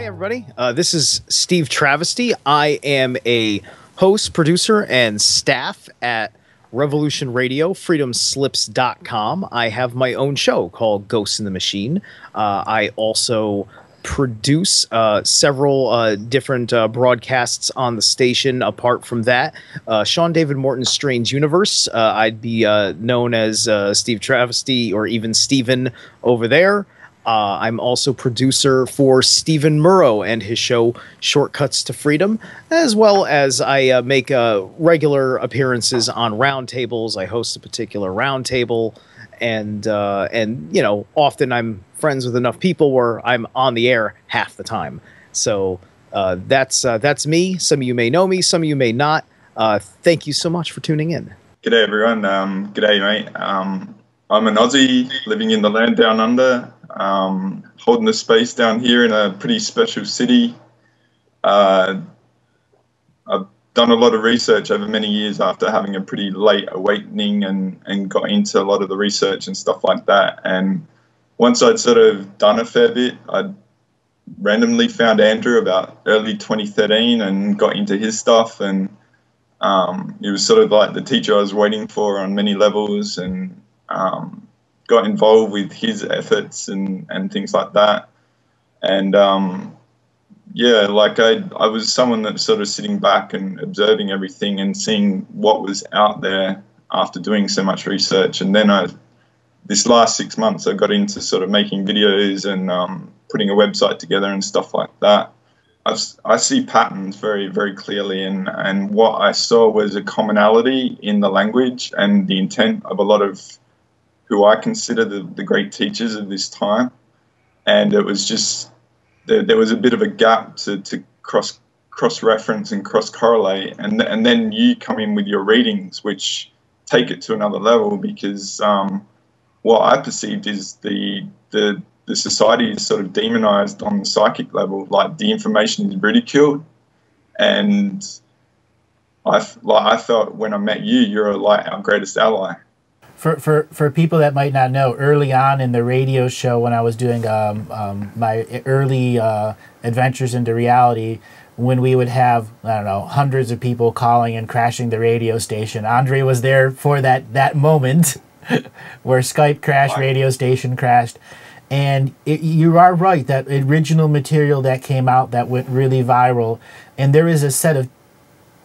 everybody. This is Steve Travesty. I am a host, producer, and staff at Revolution Radio, freedomslips.com. I have my own show called Ghosts in the Machine. I also produce several different broadcasts on the station. Apart from that, Sean David Morton's Strange Universe. I'd be known as Steve Travesty or even Steven over there. I'm also producer for Stephen Murrow and his show Shortcuts to Freedom, as well as I make regular appearances on roundtables. I host a particular roundtable, and you know, often I'm friends with enough people where I'm on the air half the time. So that's me. Some of you may know me, some of you may not. Thank you so much for tuning in. G'day everyone. G'day mate. I'm an Aussie living in the land down under. Holding the space down here in a pretty special city. I've done a lot of research over many years after having a pretty late awakening and got into a lot of the research and stuff like that. And once I'd sort of done a fair bit, I'd randomly found Andrew about early 2013 and got into his stuff. And he was sort of like the teacher I was waiting for on many levels, and got involved with his efforts and things like that. And yeah, like I was someone that was sort of sitting back and observing everything and seeing what was out there after doing so much research. And then this last 6 months, I got into sort of making videos and putting a website together and stuff like that. I see patterns very, very clearly, and what I saw was a commonality in the language and the intent of a lot of who I consider the great teachers of this time. And it was just, there was a bit of a gap to cross-reference and cross-correlate. And then you come in with your readings, which take it to another level, because what I perceived is the society is sort of demonized on the psychic level, like the information is ridiculed. And I felt when I met you, you're like our greatest ally. For people that might not know, early on in the radio show when I was doing my early adventures into reality, when we would have, I don't know, hundreds of people calling and crashing the radio station, Andre was there for that moment where Skype crashed, radio station crashed. And you are right, that original material that came out that went really viral, and there is a set of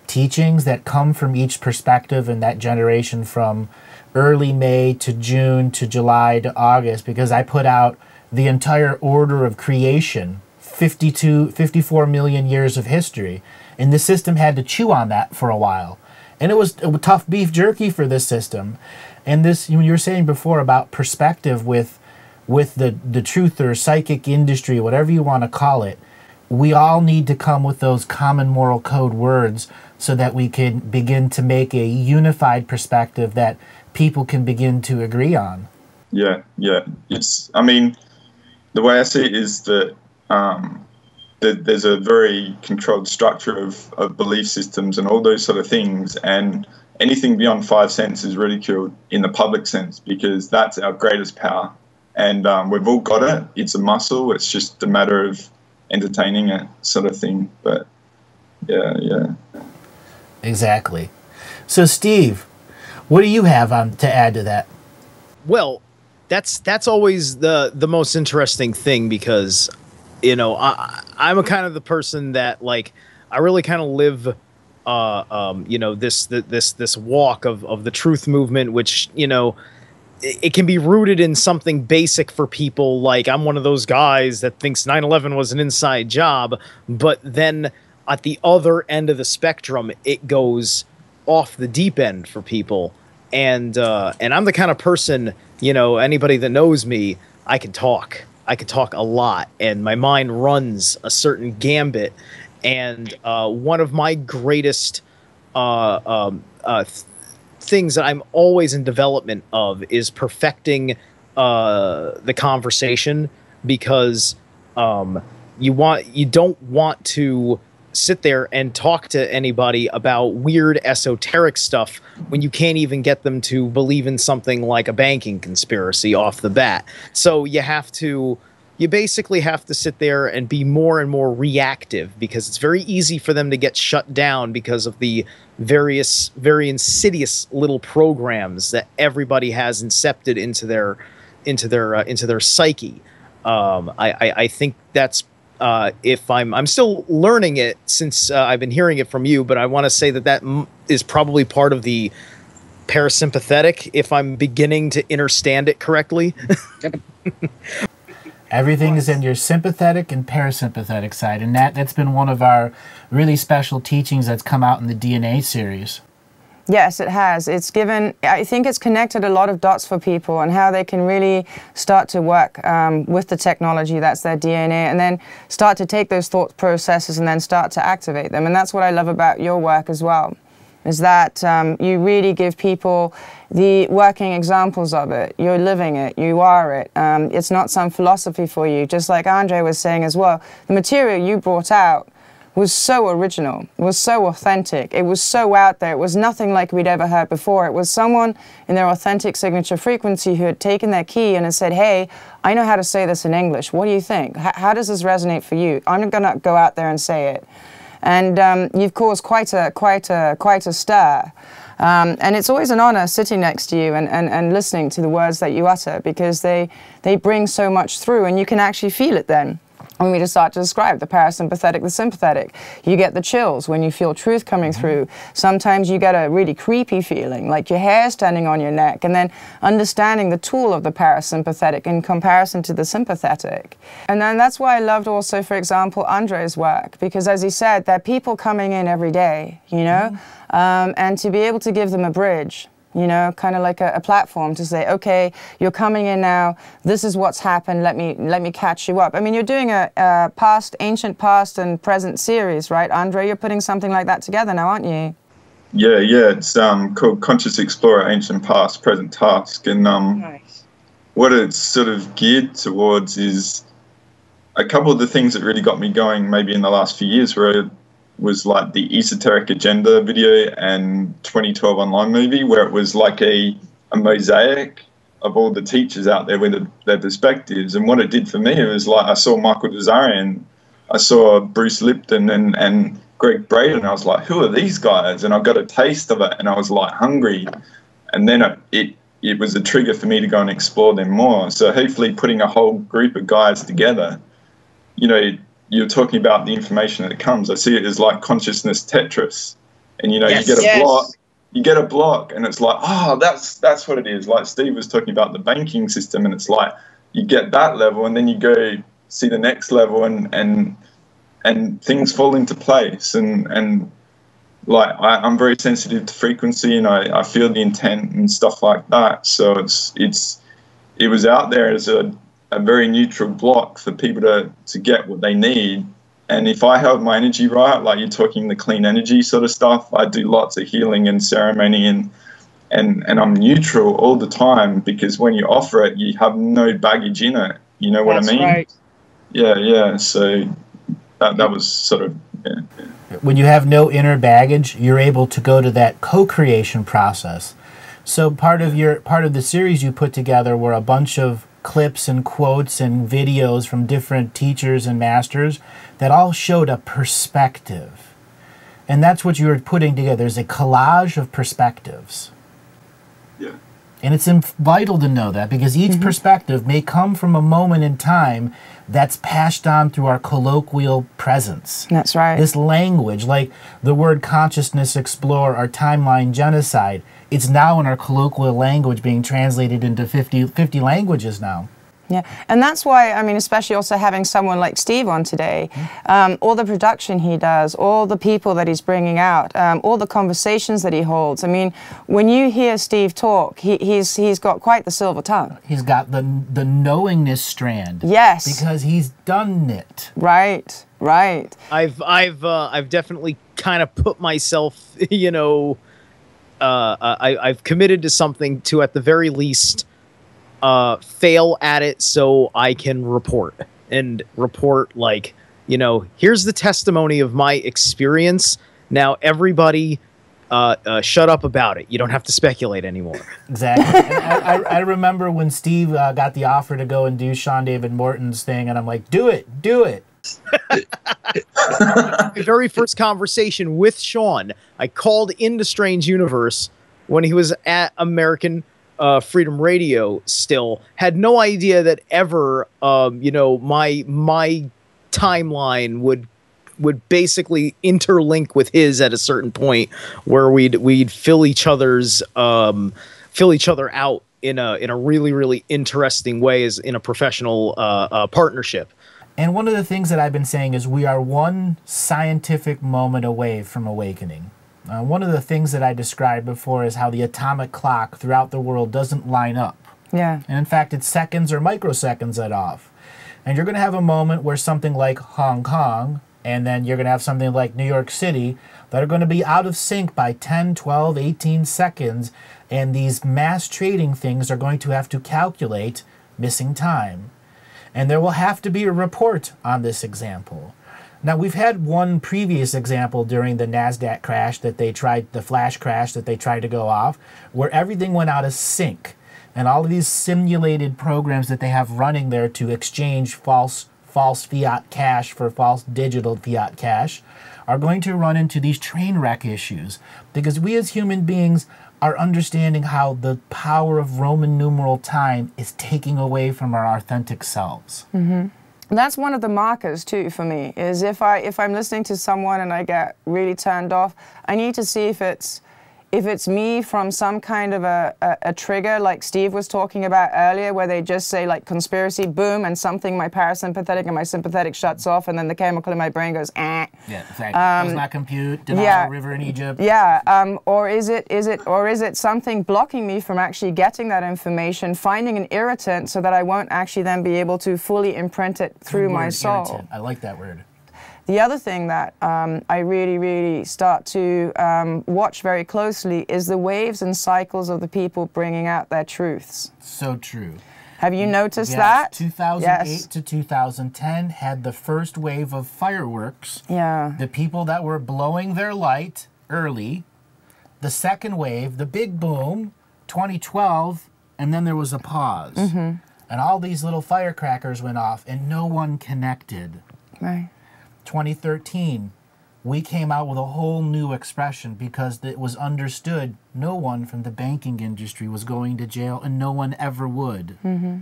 teachings that come from each perspective in that generation, from early May to June to July to August, because I put out the entire order of creation, 54 million years of history. And the system had to chew on that for a while. And it was tough beef jerky for this system. And this, you were saying before about perspective with the truth or psychic industry, whatever you want to call it, we all need to come with those common moral code words so that we can begin to make a unified perspective that people can begin to agree on. Yeah. I mean, the way I see it is that there's a very controlled structure of belief systems and all those sort of things, and anything beyond 5 cents is ridiculed in the public sense, because that's our greatest power. And we've all got it. It's a muscle. It's just a matter of entertaining it, sort of thing. But yeah. Exactly. So, Steve, what do you have to add to that? Well, that's always the most interesting thing, because, you know, I'm a kind of the person that, like, I really kind of live, you know, this walk of the truth movement, which, you know, it can be rooted in something basic for people. Like, I'm one of those guys that thinks 9/11 was an inside job, but then at the other end of the spectrum, it goes off the deep end for people. And I'm the kind of person, you know, anybody that knows me, I can talk a lot, and my mind runs a certain gambit. And one of my greatest things that I'm always in development of is perfecting the conversation, because you don't want to sit there and talk to anybody about weird esoteric stuff when you can't even get them to believe in something like a banking conspiracy off the bat. So you have to you basically have to sit there and be more and more reactive, because it's very easy for them to get shut down because of the various very insidious little programs that everybody has incepted into their psyche. I think that's if I'm still learning it, since I've been hearing it from you, but I want to say that is probably part of the parasympathetic, if I'm beginning to understand it correctly. Everything is in your sympathetic and parasympathetic side, and that's been one of our really special teachings that's come out in the DNA series. Yes, it has. It's given, I think it's connected a lot of dots for people and how they can really start to work with the technology that's their DNA, and then start to take those thought processes and then start to activate them. And that's what I love about your work as well, is that you really give people the working examples of it. You're living it, you are it. It's not some philosophy for you, just like Andre was saying as well. The material you brought out was so original, was so authentic, it was so out there, it was nothing like we'd ever heard before. It was someone in their authentic signature frequency who had taken their key and had said, hey, I know how to say this in English, what do you think? How does this resonate for you? I'm gonna go out there and say it. And you've caused quite a stir. And it's always an honor sitting next to you and listening to the words that you utter, because they bring so much through, and you can actually feel it then. When we just start to describe the parasympathetic, the sympathetic, you get the chills when you feel truth coming through. Sometimes you get a really creepy feeling, like your hair standing on your neck, and then understanding the tool of the parasympathetic in comparison to the sympathetic. And then that's why I loved also, for example, Andre's work, because as he said, there are people coming in every day, you know, and to be able to give them a bridge, you know, kind of like a platform to say, okay, you're coming in now, this is what's happened, let me catch you up. I mean, you're doing a ancient past and present series, right, Andre? You're putting something like that together now, aren't you? Yeah, it's called Conscious Explorer, Ancient Past, Present Task. And Nice. What it's sort of geared towards is a couple of the things that really got me going maybe in the last few years, where was like the Esoteric Agenda video and 2012 Online movie, where it was like a mosaic of all the teachers out there with their perspectives. And what it did for me, it was like I saw Michael Desarian, I saw Bruce Lipton and Greg Braden. I was like, who are these guys? And I got a taste of it, and I was like hungry. And then it was a trigger for me to go and explore them more. So hopefully putting a whole group of guys together, you know, you're talking about the information that comes. I see it as like consciousness Tetris, and you know, you get a block, and it's like, oh, that's what it is. Like Steve was talking about the banking system, and it's like you get that level, and then you go see the next level, and things fall into place. And like I'm very sensitive to frequency, and I feel the intent and stuff like that. So it was out there as a very neutral block for people to get what they need. And if I held my energy right, like you're talking the clean energy sort of stuff, I do lots of healing and ceremony, and I'm neutral all the time, because when you offer it, you have no baggage in it. You know what I mean? Right. Yeah. So that was sort of, yeah. When you have no inner baggage, you're able to go to that co-creation process. So part of the series you put together were a bunch of clips and quotes and videos from different teachers and masters that all showed a perspective. And that's what you were putting together. There's a collage of perspectives. Yeah. And it's vital to know that, because each perspective may come from a moment in time that's passed on through our colloquial presence. That's right. This language, like the word consciousness explorer or timeline genocide, it's now in our colloquial language being translated into 50 languages now. Yeah, and that's why, I mean, especially also having someone like Steve on today, all the production he does, all the people that he's bringing out, all the conversations that he holds. I mean, when you hear Steve talk, he's got quite the silver tongue. He's got the knowingness strand. Yes. Because he's done it. Right. I've definitely kind of put myself, you know, I've committed to something to, at the very least, fail at it so I can report like, you know, here's the testimony of my experience. Now everybody shut up about it. You don't have to speculate anymore. Exactly. And I remember when Steve got the offer to go and do Sean David Morton's thing, and I'm like, do it. My very first conversation with Sean, I called into Strange Universe when he was at American Freedom Radio. Still had no idea that ever, my timeline would basically interlink with his at a certain point, where we'd fill each other out in a really, really interesting way, as in a professional partnership. And one of the things that I've been saying is we are one scientific moment away from awakening. One of the things that I described before is how the atomic clock throughout the world doesn't line up. Yeah. And in fact, it's seconds or microseconds that off. And you're going to have a moment where something like Hong Kong, and then you're going to have something like New York City that are going to be out of sync by 10, 12, 18 seconds. And these mass trading things are going to have to calculate missing time. And there will have to be a report on this example. Now, we've had one previous example during the NASDAQ crash that they tried, the flash crash that they tried to go off, where everything went out of sync. And all of these simulated programs that they have running there to exchange false fiat cash for false digital fiat cash are going to run into these train wreck issues. Because we as human beings are understanding how the power of Roman numeral time is taking away from our authentic selves. Mm-hmm. That's one of the markers too for me, is if I'm listening to someone and I get really turned off, I need to see if it's me from some kind of a trigger, like Steve was talking about earlier, where they just say like conspiracy, boom, and something, my parasympathetic and my sympathetic shuts off, and then the chemical in my brain goes, eh. Yeah, exactly. Does not compute. Denial, yeah, river in Egypt. Yeah, or is it something blocking me from actually getting that information, finding an irritant, so that I won't actually then be able to fully imprint it through my soul. Irritant. I like that word. The other thing that I really, really start to watch very closely is the waves and cycles of the people bringing out their truths. So true. Have you noticed yes, that? 2008 yes. to 2010 had the first wave of fireworks. Yeah. The people that were blowing their light early. The second wave, the big boom, 2012, and then there was a pause. Mm-hmm. And all these little firecrackers went off, and no one connected. Right. 2013, we came out with a whole new expression because it was understood no one from the banking industry was going to jail, and no one ever would. Mm-hmm.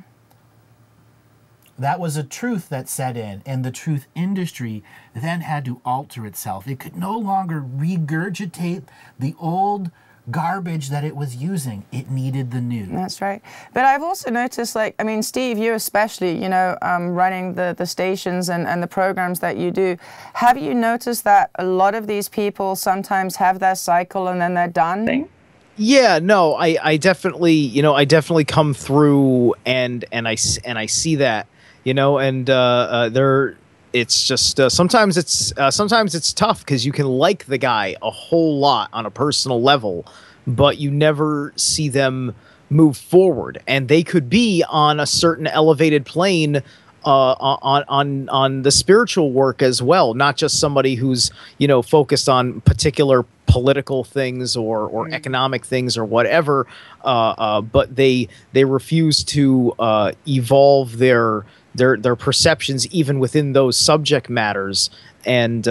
That was a truth that set in, and the truth industry then had to alter itself. It could no longer regurgitate the old garbage that it was using. It needed the new. That's right. But I've also noticed, like, I mean, Steve, you especially, you know, running the stations and the programs that you do, have you noticed that a lot of these people sometimes have their cycle and then they're done? Yeah, no, I definitely, I definitely come through and I see that, and it's just sometimes it's tough because you can like the guy a whole lot on a personal level, but you never see them move forward, and they could be on a certain elevated plane on the spiritual work as well, not just somebody who's focused on particular political things or economic things or whatever, but they refuse to evolve their perceptions even within those subject matters, and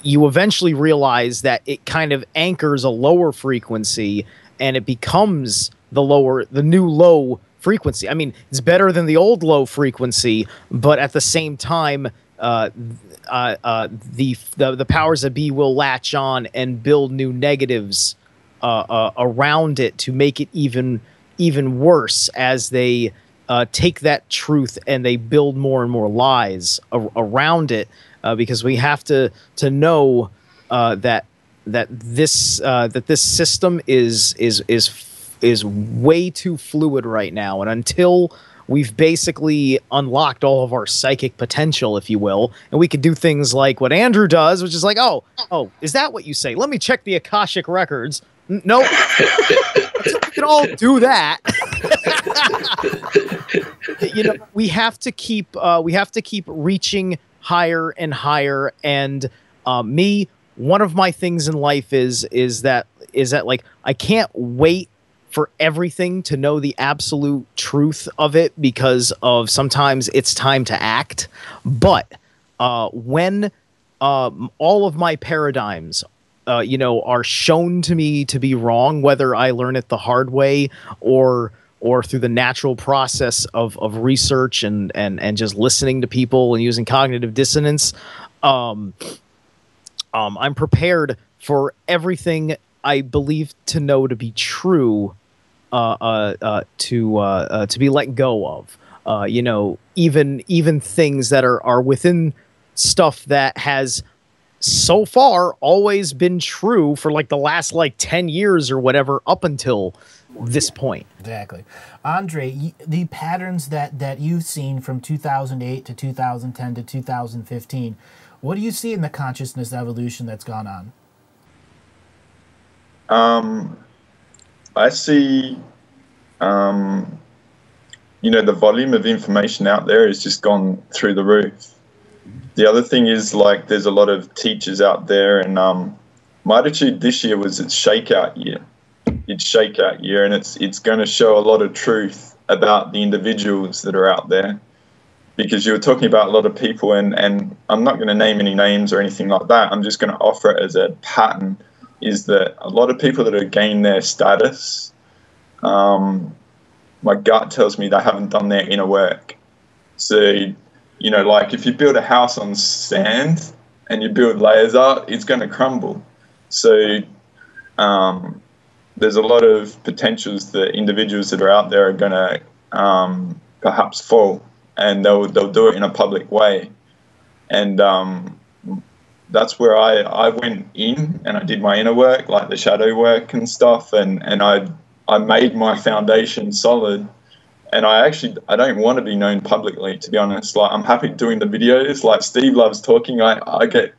you eventually realize that it kind of anchors a lower frequency, and it becomes the new low frequency. I mean, it's better than the old low frequency, but at the same time, the powers that be will latch on and build new negatives around it to make it even worse as they take that truth and they build more and more lies around it, because we have to know that this system is way too fluid right now, and until we've basically unlocked all of our psychic potential, if you will, and we could do things like what Andrew does, which is like, oh, is that what you say? Let me check the Akashic records. Nope. We can all do that. We have to keep reaching higher and higher. And me one of my things in life is that like I can't wait for everything to know the absolute truth of it, because of sometimes it's time to act. But when all of my paradigms are shown to me to be wrong, whether I learn it the hard way or through the natural process of research and just listening to people and using cognitive dissonance, I'm prepared for everything I believe to know to be true to be let go of. Even things that are within stuff that has so far always been true for like the last like 10 years or whatever up until this point. Exactly. Andre, the patterns that you've seen from 2008 to 2010 to 2015, what do you see in the consciousness evolution that's gone on? I see, the volume of information out there has just gone through the roof. The other thing is, like, there's a lot of teachers out there, and my attitude this year was it's shakeout year. It's shakeout year, and it's going to show a lot of truth about the individuals that are out there. Because you were talking about a lot of people, and I'm not going to name any names or anything like that. I'm just going to offer it as a pattern, is that a lot of people that have gained their status, my gut tells me they haven't done their inner work. So, like if you build a house on sand and you build layers up, it's going to crumble. So there's a lot of potentials that individuals that are out there are going to perhaps fall, and they'll do it in a public way. And that's where I went in and I did my inner work, like the shadow work and stuff, and I made my foundation solid. And I don't want to be known publicly, to be honest. Like, I'm happy doing the videos. Like, Steve loves talking. I get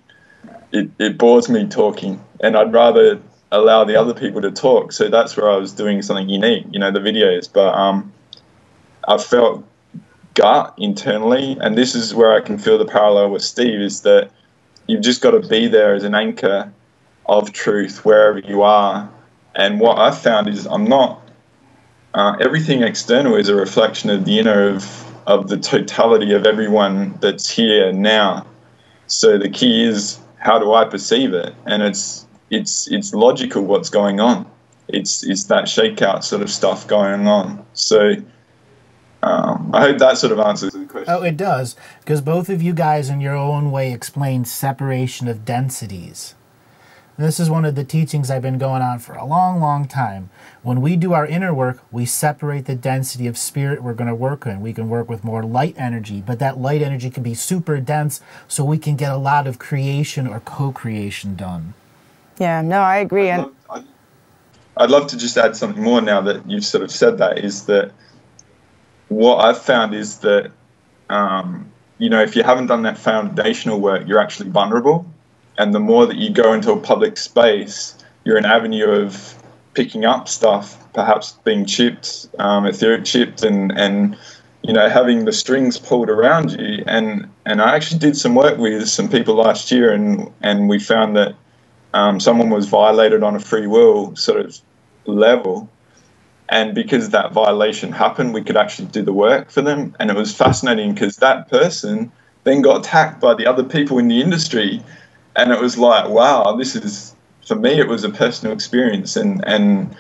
it bores me talking, and I'd rather allow the other people to talk. So that's where I was doing something unique, the videos. But I felt gut internally, and this is where I can feel the parallel with Steve, is that you've just got to be there as an anchor of truth wherever you are. And what I've found is I'm not, everything external is a reflection of the inner of the totality of everyone that's here now. So the key is, how do I perceive it? And it's logical what's going on. It's that shakeout sort of stuff going on. So I hope that sort of answers the question. Oh, it does, because both of you guys in your own way explain separation of densities. And this is one of the teachings I've been going on for a long, long time. When we do our inner work, we separate the density of spirit we're going to work in. We can work with more light energy, but that light energy can be super dense, so we can get a lot of creation or co-creation done. Yeah, no, I agree. I'd love to just add something more now that you've sort of said that, is that what I've found is that, if you haven't done that foundational work, you're actually vulnerable. And the more that you go into a public space, you're an avenue of picking up stuff, perhaps being chipped, etheric chipped, and having the strings pulled around you. And I actually did some work with some people last year, and we found that someone was violated on a free will sort of level. And because that violation happened, we could actually do the work for them. And it was fascinating, because that person then got attacked by the other people in the industry. And it was like, wow, this is, for me, it was a personal experience. And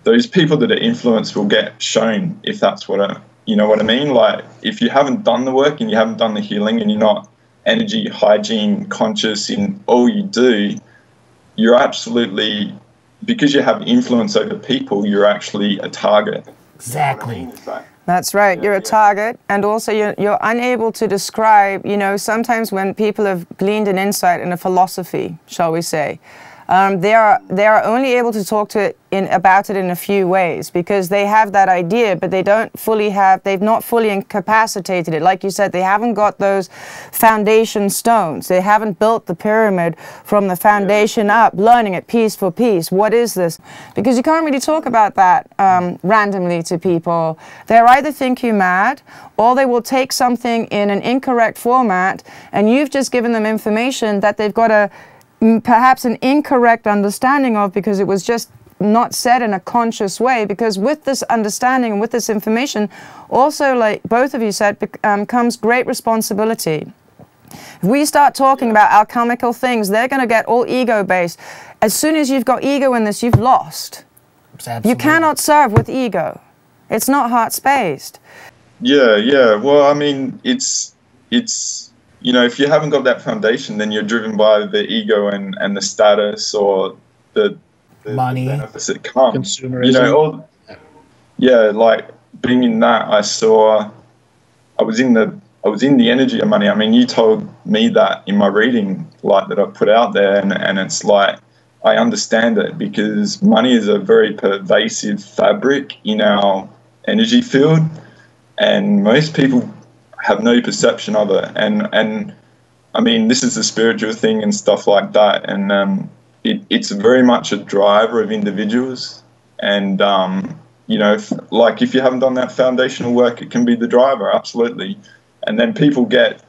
those people that are influenced will get shown, if that's what you know what I mean? Like, if you haven't done the work and you haven't done the healing and you're not energy hygiene conscious in all you do, you're absolutely, because you have influence over people, you're actually a target. Exactly. That's right, you're a target, and also you're unable to describe, sometimes when people have gleaned an insight and a philosophy, shall we say, they are only able to talk about it in a few ways, because they have that idea, but they've not fully incapacitated it. Like you said, they haven't got those foundation stones. They haven't built the pyramid from the foundation up, learning it piece for piece. What is this? Because you can't really talk about that randomly to people. They'll either think you mad, or they will take something in an incorrect format, and you've just given them information that they've got to perhaps an incorrect understanding of, because it was just not said in a conscious way. Because with this understanding and with this information, also, like both of you said, comes great responsibility. If we start talking about alchemical things, they're going to get all ego-based. As soon as you've got ego in this, you've lost. Absolutely. You cannot serve with ego. It's not heart-spaced. Yeah. Well, I mean, it's you know, if you haven't got that foundation, then you're driven by the ego and the status or the money, the benefits that come. Consumerism. You know, like being in that, I was in the energy of money. I mean, you told me that in my reading, like that I put out there, and it's like I understand it, because money is a very pervasive fabric in our energy field, and most people have no perception of it. And I mean, this is a spiritual thing and stuff like that, and it's very much a driver of individuals. And you know, if you haven't done that foundational work, it can be the driver, absolutely. And then people get,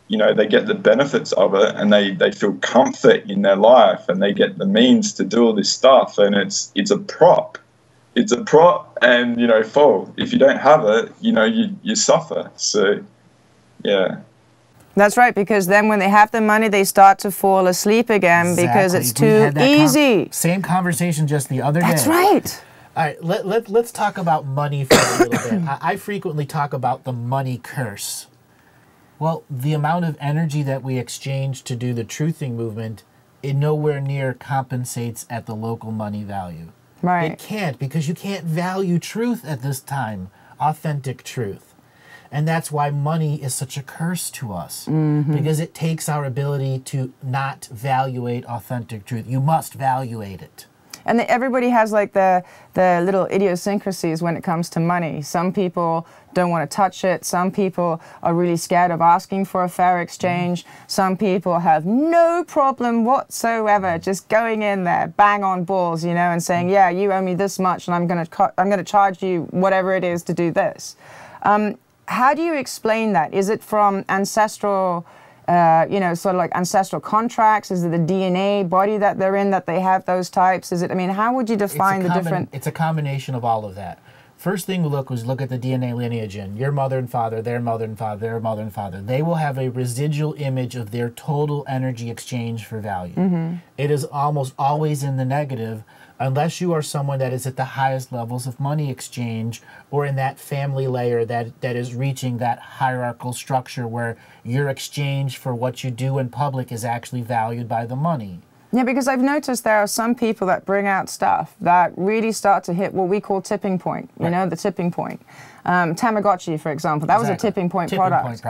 you know, they get the benefits of it, and they feel comfort in their life, and they get the means to do all this stuff, and it's a prop. It's a prop, and, you know, if you don't have it, you know, you suffer. So, yeah. That's right, because then when they have the money, they start to fall asleep again because it's too easy. Same conversation just the other day. That's right. All right, let's talk about money for a little bit. I frequently talk about the money curse. Well, the amount of energy that we exchange to do the truthing movement, it nowhere near compensates at the local money value. Right. It can't, because you can't value truth at this time, authentic truth. And that's why money is such a curse to us, because it takes our ability to not valuate authentic truth. You must valuate it. And everybody has like the little idiosyncrasies when it comes to money. Some people don't want to touch it. Some people are really scared of asking for a fair exchange. Some people have no problem whatsoever just going in there, bang on balls, you know, and saying, yeah, you owe me this much, and I'm going to charge you whatever it is to do this. How do you explain that? Is it from ancestral, you know, sort of like ancestral contracts? Is it the DNA body that they're in that they have those types? Is it, I mean, how would you define the different? It's a combination of all of that. First thing we look at the DNA lineage in your mother and father, their mother and father, their mother and father. They will have a residual image of their total energy exchange for value. It is almost always in the negative, unless you are someone that is at the highest levels of money exchange, or in that family layer that is reaching that hierarchical structure where your exchange for what you do in public is actually valued by the money. Yeah, because I've noticed there are some people that bring out stuff that really start to hit what we call tipping point, you know, the tipping point. Tamagotchi, for example, that was a tipping point product.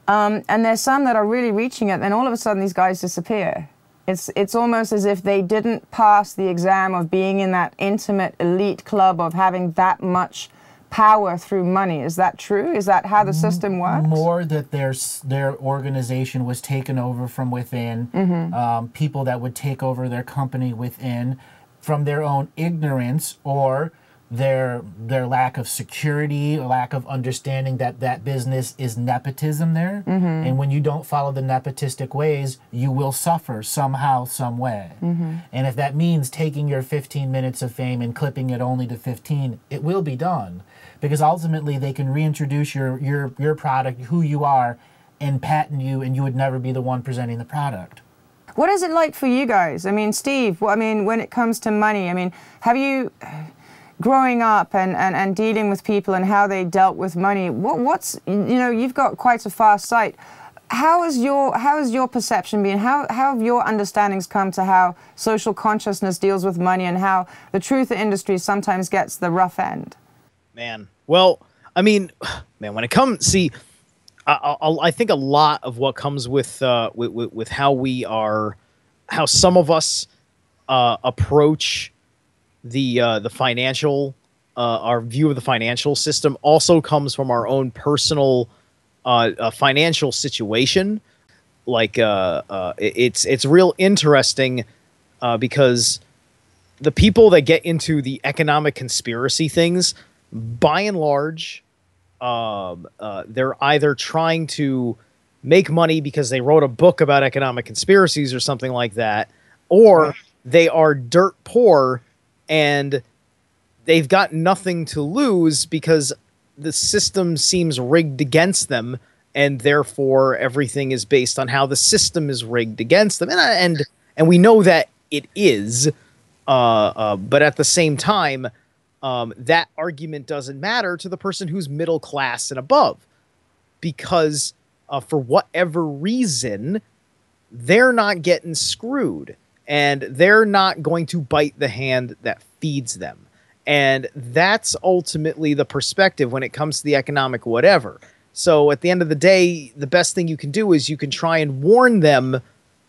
And there's some that are really reaching it, and all of a sudden these guys disappear. It's almost as if they didn't pass the exam of being in that intimate elite club of having that much power through money. Is that true? Is that how the system works? More that their organization was taken over from within, people that would take over their company within, from their own ignorance or their lack of security, lack of understanding that business is nepotism there. And when you don't follow the nepotistic ways, you will suffer somehow, some way. And if that means taking your 15 minutes of fame and clipping it only to 15, it will be done. Because ultimately they can reintroduce your product, who you are, and patent you, and you would never be the one presenting the product. What is it like for you guys? I mean, Steve, I mean, when it comes to money, I mean, have you, growing up and dealing with people and how they dealt with money, what's, you know, you've got quite a fast sight. How has your perception been? How have your understandings come to how social consciousness deals with money, and how the truth industry sometimes gets the rough end? Man, well, I mean, man, when it comes, see, I think a lot of what comes with how we are, how some of us approach the financial, our view of the financial system also comes from our own personal financial situation. Like, it's real interesting because the people that get into the economic conspiracy things, by and large, they're either trying to make money because they wrote a book about economic conspiracies or something like that, or they are dirt poor and they've got nothing to lose because the system seems rigged against them, and therefore everything is based on how the system is rigged against them. And we know that it is, but at the same time, that argument doesn't matter to the person who's middle class and above, because for whatever reason, they're not getting screwed, and they're not going to bite the hand that feeds them. And that's ultimately the perspective when it comes to the economic whatever. So at the end of the day, the best thing you can do is you can try and warn them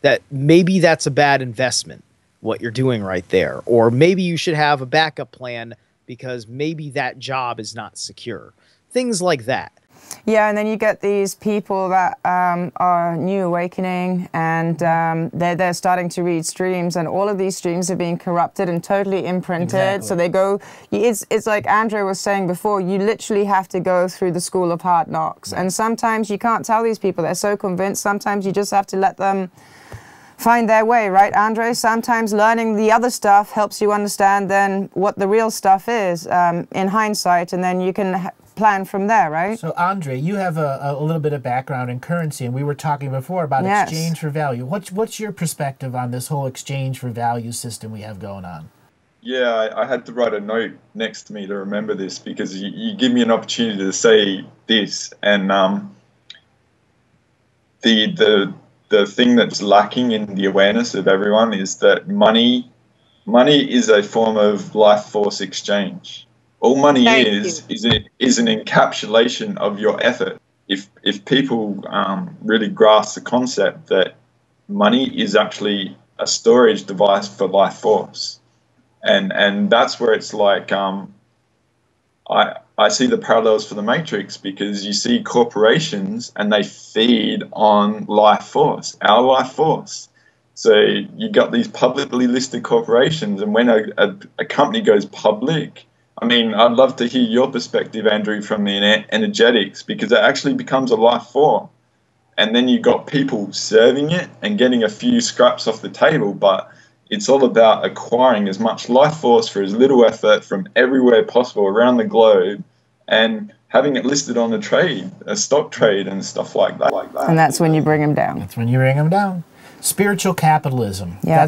that maybe that's a bad investment, what you're doing right there. Or maybe you should have a backup plan because maybe that job is not secure. Things like that. Yeah, and then you get these people that are new awakening, and they're starting to read streams, and all of these streams are being corrupted and totally imprinted. Exactly. So they go, it's like Andre was saying before, you literally have to go through the school of hard knocks. Right. And sometimes you can't tell these people, they're so convinced, sometimes you just have to let them find their way, right, Andre? Sometimes learning the other stuff helps you understand then what the real stuff is in hindsight, and then you can plan from there, right? So, Andre, you have a little bit of background in currency, and we were talking before about exchange for value. What's your perspective on this whole exchange for value system we have going on? Yeah, I had to write a note next to me to remember this, because you give me an opportunity to say this, and the thing that's lacking in the awareness of everyone is that money is a form of life force exchange. All money is an encapsulation of your effort. If people really grasp the concept that money is actually a storage device for life force, and that's where it's like I see the parallels for the Matrix, because you see corporations and they feed on life force, our life force. So you got these publicly listed corporations, and when a company goes public, I mean, I'd love to hear your perspective, Andrew, from the energetics, because it actually becomes a life force. And then you got people serving it and getting a few scraps off the table, but it's all about acquiring as much life force for as little effort from everywhere possible around the globe, and having it listed on a stock trade and stuff like that. And that's when you bring them down. That's when you bring them down. Spiritual capitalism. Yeah.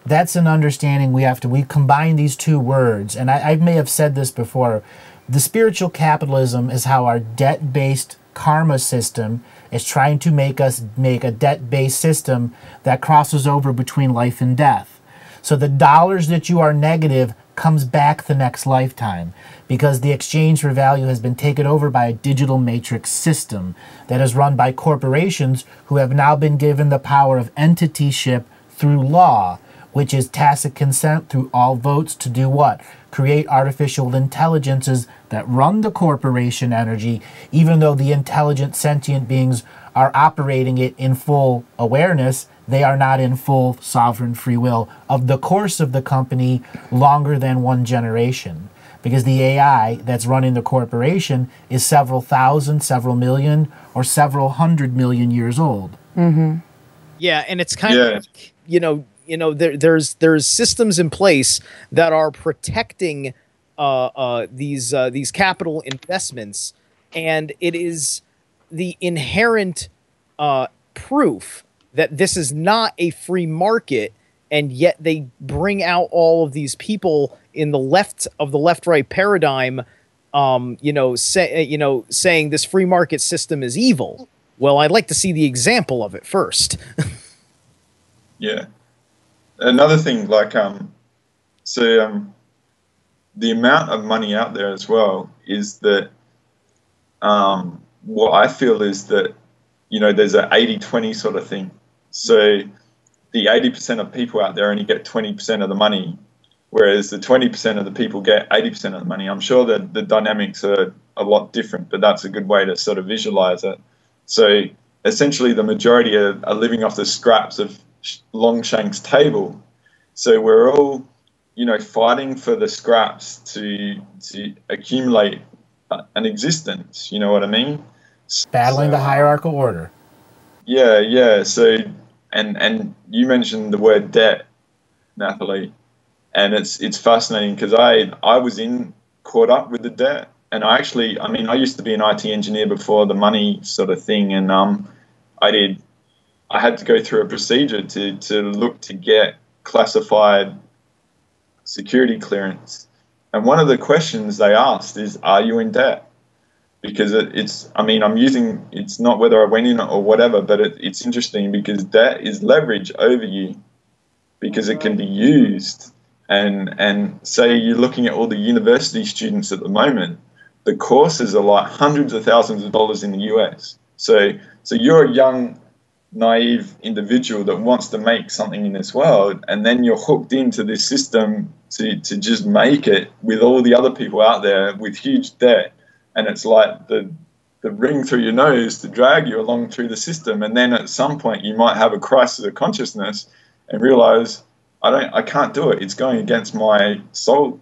That's an understanding we combine these two words, and I may have said this before. The spiritual capitalism is how our debt-based karma system is trying to make us make a debt-based system that crosses over between life and death. So the dollars that you are negative comes back the next lifetime, because the exchange for value has been taken over by a digital matrix system that is run by corporations who have now been given the power of entityship through law, which is tacit consent through all votes to do what? Create artificial intelligences that run the corporation energy, even though the intelligent sentient beings are operating it in full awareness. They are not in full sovereign free will of the course of the company longer than one generation, because the AI that's running the corporation is several thousand, several million, or several 100 million years old. Mm-hmm. Yeah, and it's kind of like, there's systems in place that are protecting these capital investments, and it is the inherent proof that this is not a free market, and yet they bring out all of these people in the left-right paradigm, saying this free market system is evil. Well, I'd like to see the example of it first. Yeah. Another thing, like, the amount of money out there as well is that, what I feel is that, there's an 80-20 sort of thing. So the 80% of people out there only get 20% of the money, whereas the 20% of the people get 80% of the money. I'm sure that the dynamics are a lot different, but that's a good way to sort of visualize it. So essentially the majority are living off the scraps of Longshank's table. So we're all, fighting for the scraps to accumulate an existence. You know what I mean? Battling the hierarchical order. Yeah. So, and you mentioned the word debt, Nathalie, and it's fascinating because I was caught up with the debt, and I mean, I used to be an IT engineer before the money sort of thing, and I had to go through a procedure to look to get classified security clearance, and one of the questions they asked is, "Are you in debt?" Because I mean, it's not whether I went in or whatever, but it's interesting because debt is leverage over you because it can be used. And say you're looking at all the university students at the moment, the courses are like hundreds of thousands of dollars in the US. So you're a young, naive individual that wants to make something in this world, and then you're hooked into this system to just make it with all the other people out there with huge debt. And it's like the ring through your nose to drag you along through the system. And then at some point you might have a crisis of consciousness and realize, I can't do it. It's going against my soul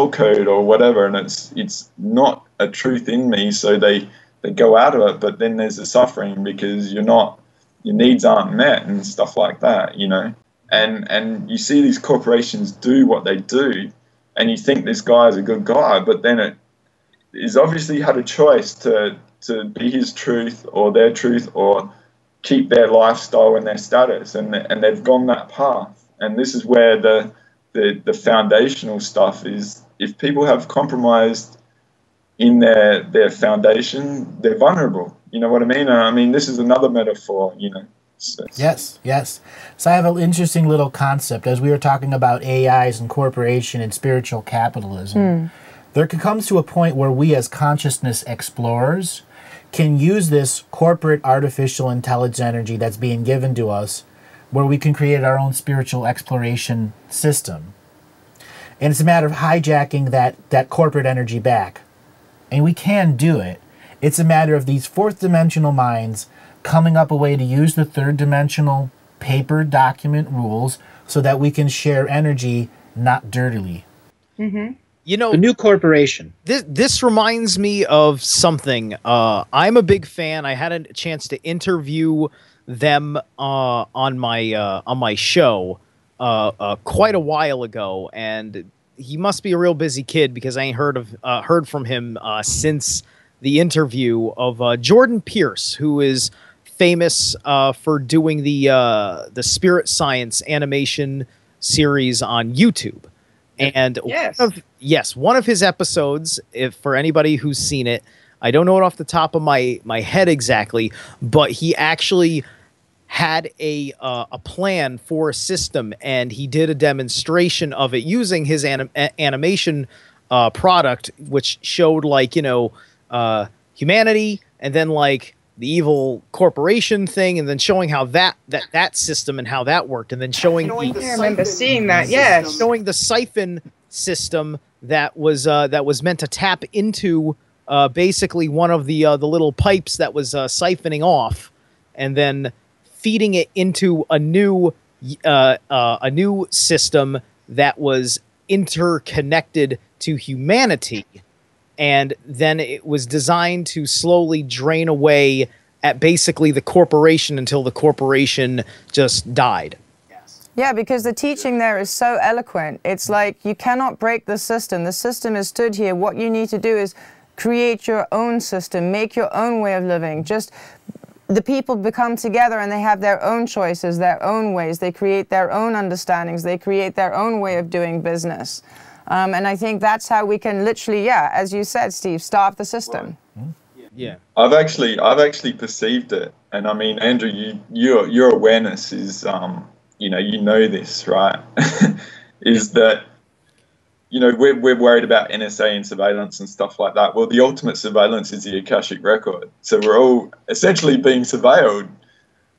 code or whatever. And it's not a truth in me. So they go out of it, but then there's the suffering because your needs aren't met and stuff like that, and you see these corporations do what they do and you think this guy is a good guy, but then he's obviously had a choice to be his truth or their truth or keep their lifestyle and their status, and they've gone that path. And this is where the foundational stuff is. If people have compromised in their foundation, they're vulnerable. You know what I mean? I mean, this is another metaphor, So. Yes. So I have an interesting little concept. As we were talking about AIs and corporation and spiritual capitalism, there comes to a point where we as consciousness explorers can use this corporate artificial intelligence energy that's being given to us, where we can create our own spiritual exploration system. And it's a matter of hijacking that corporate energy back. And we can do it. It's a matter of these fourth dimensional minds coming up a way to use the third dimensional paper document rules so that we can share energy not dirtily. Mm-hmm. The new corporation. This reminds me of something. I'm a big fan. I had a chance to interview them on my show quite a while ago, and he must be a real busy kid because I ain't heard from him since the interview of Jordan Pierce, who is famous for doing the Spirit Science animation series on YouTube. And one of his episodes, for anybody who's seen it, I don't know it off the top of my head exactly, but he actually had a plan for a system, and he did a demonstration of it using his animation product, which showed humanity, and then the evil corporation thing, and then showing how that system and how that worked, and then showing I remember seeing that. Yes, showing the siphon system that was meant to tap into basically one of the little pipes that was siphoning off, and then feeding it into a new system that was interconnected to humanity. And then it was designed to slowly drain away at basically the corporation until the corporation just died. Yeah, because the teaching there is so eloquent. It's like you cannot break the system. The system is stood here. What you need to do is create your own system, make your own way of living. Just the people become together and they have their own choices, their own ways. They create their own understandings. They create their own way of doing business. And I think that's how we can literally, as you said, Steve, starve the system. Yeah. I've actually perceived it, and I mean, Andrew, your awareness is, you know this, right? Is that, we're worried about NSA and surveillance and stuff like that. Well, the ultimate surveillance is the Akashic record. So we're all essentially being surveilled.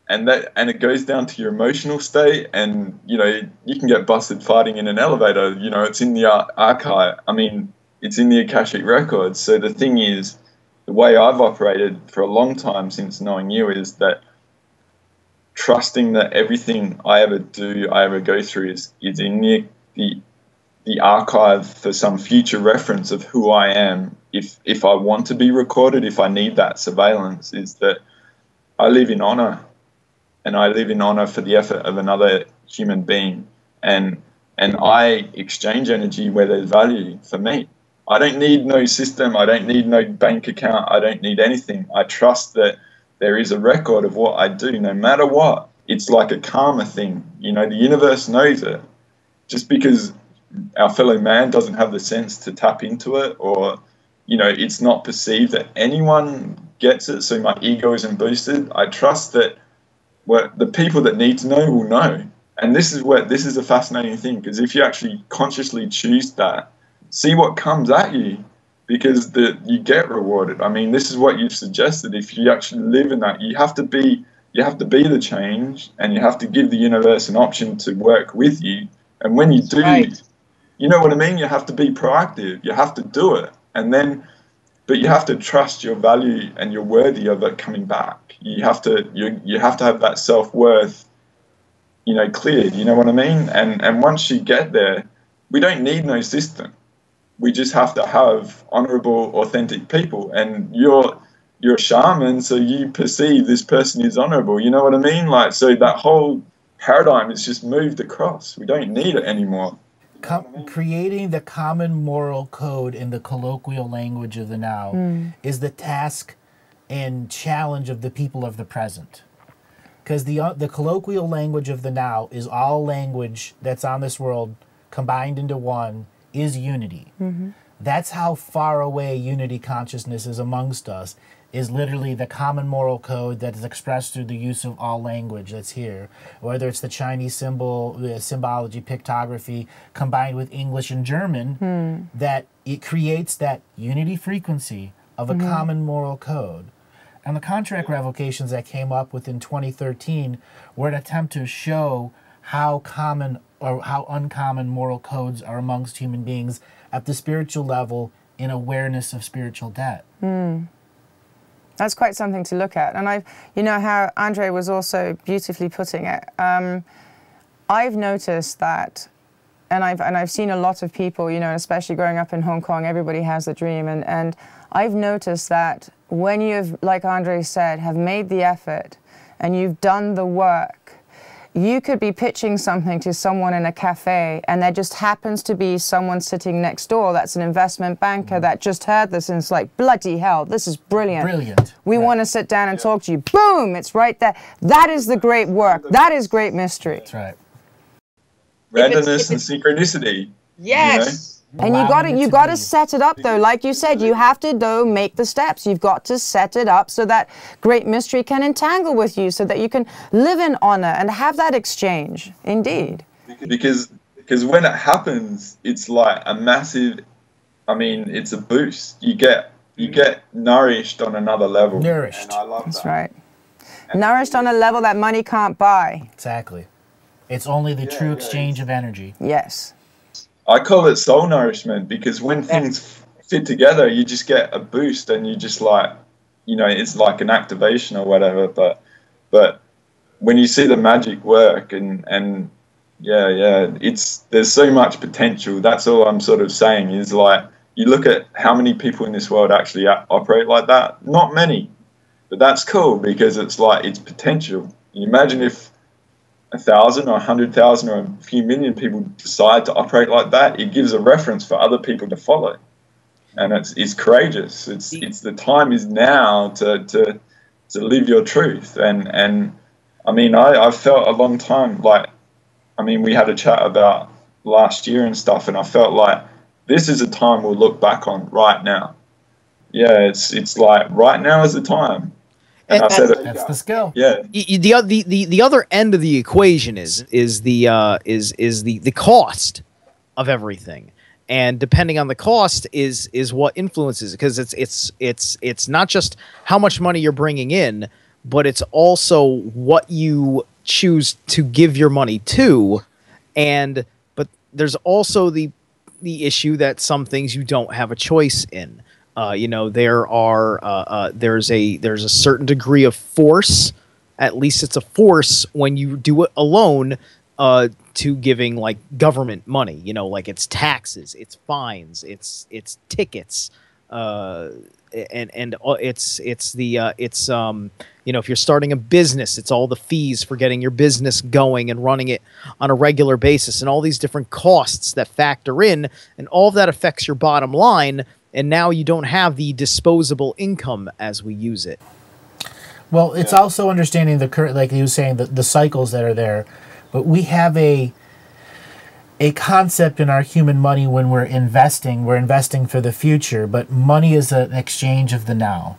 And it goes down to your emotional state, and you can get busted fighting in an elevator. It's in the archive. I mean, it's in the Akashic records. So the thing is, the way I've operated for a long time since knowing you is that trusting that everything I ever go through is in the archive for some future reference of who I am. If I want to be recorded, if I need that surveillance, is that I live in honor, and I live in honor for the effort of another human being, and I exchange energy where there's value for me. I don't need no system. I don't need no bank account. I don't need anything. I trust that there is a record of what I do, no matter what. It's like a karma thing. You know, the universe knows it. Just because our fellow man doesn't have the sense to tap into it, or, you know, it's not perceived that anyone gets it, so my ego isn't boosted. I trust that what the people that need to know will know. And this is a fascinating thing, because if you actually consciously choose that, see what comes at you, because you get rewarded. I mean, this is what you've suggested. If you actually live in that, you have to be the change, and you have to give the universe an option to work with you. And when you do, right. You know what I mean? You have to be proactive. You have to do it. And then, but you have to trust your value and you're worthy of it coming back. You have to have that self-worth, you know, cleared. You know what I mean? And once you get there, we don't need no system. We just have to have honorable, authentic people. And you're a shaman, so you perceive this person is honorable. You know what I mean? Like, so that whole paradigm is just moved across. We don't need it anymore. Creating the common moral code in the colloquial language of the now is the task and challenge of the people of the present. Because the colloquial language of the now is all language that's on this world combined into one, is unity. Mm-hmm. That's how far away unity consciousness is amongst us, is literally the common moral code that is expressed through the use of all language that's here. Whether it's the Chinese symbology, pictography, combined with English and German, that it creates that unity frequency of a common moral code. And the contract revocations that came up within 2013 were an attempt to show how common or how uncommon moral codes are amongst human beings at the spiritual level in awareness of spiritual debt. That's quite something to look at. And you know how Andre was also beautifully putting it. I've noticed that, and I've seen a lot of people, you know, especially growing up in Hong Kong, everybody has a dream. And I've noticed that when you've, like Andre said, have made the effort and you've done the work, you could be pitching something to someone in a cafe, and there just happens to be someone sitting next door that's an investment banker that just heard this, and it's like, bloody hell, this is brilliant. Brilliant. We want to sit down and talk to you. Boom, it's right there. That is the great work. That is great mystery. That's right. Randomness and synchronicity. Yes. And you gotta set it up though. Like you said, you have to though make the steps. You've got to set it up so that great mystery can entangle with you, so that you can live in honor and have that exchange. Indeed. Because when it happens, it's like a massive, I mean, it's a boost. You get nourished on another level. Nourished. And I love That's that. right. Nourished on a level that money can't buy. Exactly. It's only the true exchange of energy. Yes. I call it soul nourishment, because when things fit together, you just get a boost, and you just like, you know, it's like an activation or whatever. But when you see the magic work, and there's so much potential. That's all I'm sort of saying, is like, you look at how many people in this world actually operate like that. Not many, but that's cool, because it's like, it's potential. You imagine if 1,000 or 100,000 or a few million people decide to operate like that, it gives a reference for other people to follow. And it's courageous. It's the time is now to live your truth. And I mean, I've felt a long time, like, I mean, we had a chat about last year and stuff, and I felt like this is a time we'll look back on right now. Yeah, it's like right now is the time. And I said that's the skill. Yeah. The other end of the equation is the cost of everything, and depending on the cost is what influences it, because it's not just how much money you're bringing in, but it's also what you choose to give your money to, but there's also the issue that some things you don't have a choice in. You know, there's a certain degree of force, at least it's a force when you do it alone, to giving like government money, you know, like it's taxes, it's fines, it's tickets, and it's the you know, if you're starting a business, it's all the fees for getting your business going and running it on a regular basis, and all these different costs that factor in, and all of that affects your bottom line. And now you don't have the disposable income as we use it. Well, it's also understanding the current, like you were saying, the cycles that are there. But we have a concept in our human money when we're investing for the future, but money is an exchange of the now.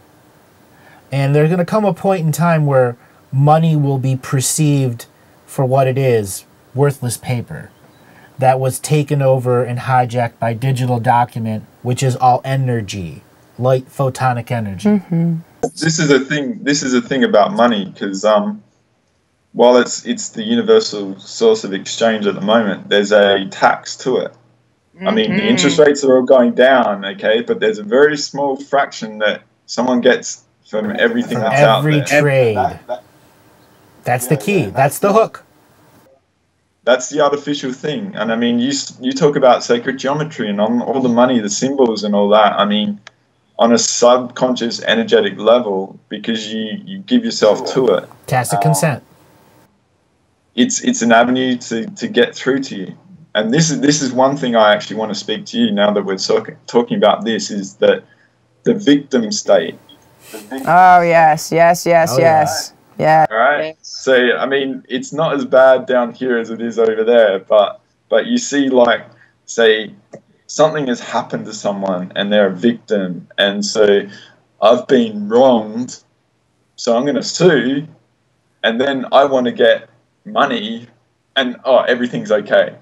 And there's going to come a point in time where money will be perceived for what it is, worthless paper that was taken over and hijacked by digital document, which is all energy, light photonic energy. Mm-hmm. This is a thing about money, because while it's the universal source of exchange at the moment, there's a tax to it. I mean, the interest rates are all going down, okay, but there's a very small fraction that someone gets from everything that's out there. Every trade. That's the key. That's the hook. That's the artificial thing. And I mean, you talk about sacred geometry and on all the money, the symbols and all that. I mean, on a subconscious energetic level, because you give yourself to it. Tacit consent. It's an avenue to get through to you. And this is one thing I actually want to speak to you now that we're talking about this, is that the victim state. Oh, yes. Yeah. All right. So, I mean, it's not as bad down here as it is over there, but you see, like, say, something has happened to someone and they're a victim, and so I've been wronged, so I'm going to sue, and then I want to get money, and everything's okay.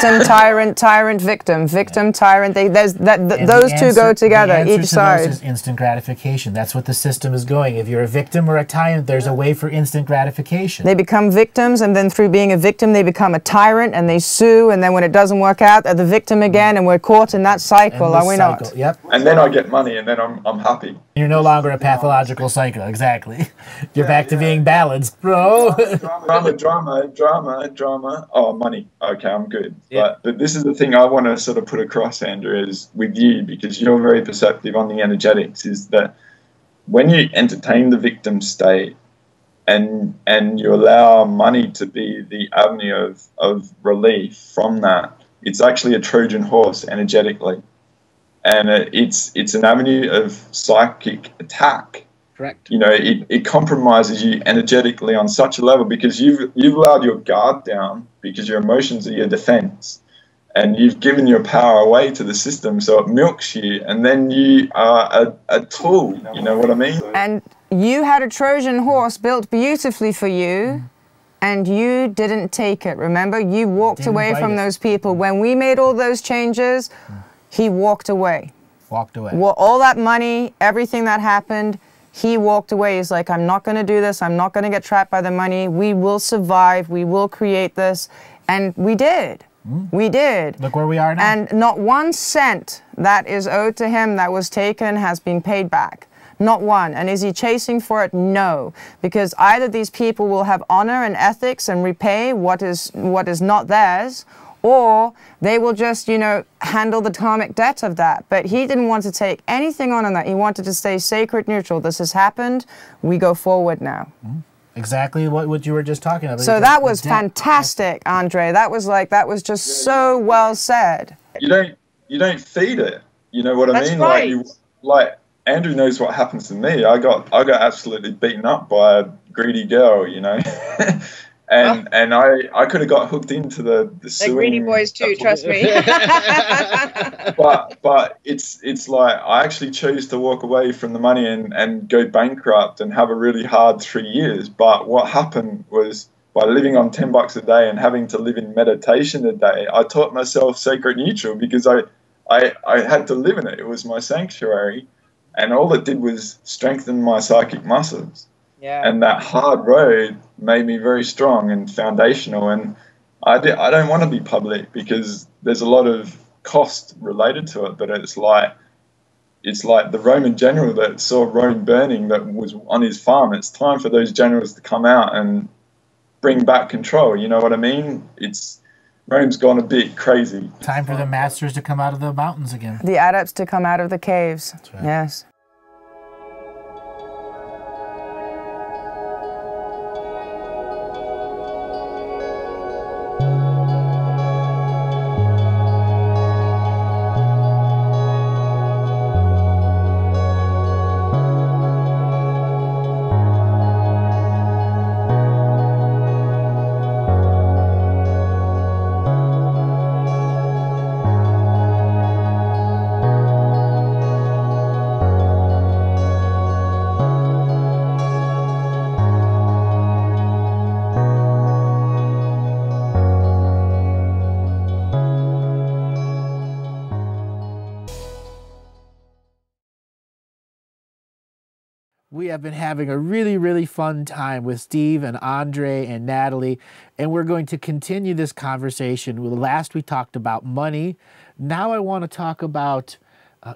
Victim, tyrant, victim, tyrant. Those two go together, each side. Those is instant gratification. That's what the system is going. If you're a victim or a tyrant, there's a way for instant gratification. They become victims, and then through being a victim, they become a tyrant, and they sue, and then when it doesn't work out, they're the victim again, and we're caught in that cycle, are we not? Yep. And then I get money, and then I'm happy. You're no longer a pathological cycle, exactly. You're back to being balanced, bro. Drama. Oh, money. Okay, I'm good. Yeah. But this is the thing I want to sort of put across, Andrew, is with you, because you're very perceptive on the energetics, is that when you entertain the victim state and you allow money to be the avenue of relief from that, it's actually a Trojan horse energetically. And it's an avenue of psychic attack. Correct. You know, it compromises you energetically on such a level, because you've allowed your guard down, because your emotions are your defense, and you've given your power away to the system, so it milks you, and then you are a tool. You know what I mean? And you had a Trojan horse built beautifully for you, and you didn't take it. Remember, you walked away from those people. When we made all those changes, he walked away. Walked away. Well, all that money, everything that happened, he walked away. He's like, I'm not going to do this. I'm not going to get trapped by the money. We will survive. We will create this. And we did. We did. Look where we are now. And not 1 cent that is owed to him that was taken has been paid back. Not one. And is he chasing for it? No. Because either these people will have honor and ethics and repay what is not theirs, or they will just, you know, handle the karmic debt of that. But he didn't want to take anything on that. He wanted to stay sacred neutral. This has happened. We go forward now. Exactly what you were just talking about. So that was fantastic, Andre. That was just so well said. You don't feed it. You know what I mean? Right. Like Andrew knows what happens to me. I got absolutely beaten up by a greedy girl, you know. And I could have got hooked into the They're greedy boys too, trust me. but it's like I actually chose to walk away from the money and go bankrupt and have a really hard 3 years. But what happened was, by living on $10 a day and having to live in meditation a day, I taught myself sacred neutral, because I had to live in it. It was my sanctuary, and all it did was strengthen my psychic muscles. Yeah. And that hard road made me very strong and foundational. And I don't want to be public, because there's a lot of cost related to it. But it's like the Roman general that saw Rome burning, that was on his farm. It's time for those generals to come out and bring back control. You know what I mean? Rame's gone a bit crazy. Time for the masters to come out of the mountains again. The adepts to come out of the caves. That's right. Yes. We have been having a really, really fun time with Steve and Andre and Natalie, and we're going to continue this conversation. Last we talked about money. Now I want to talk about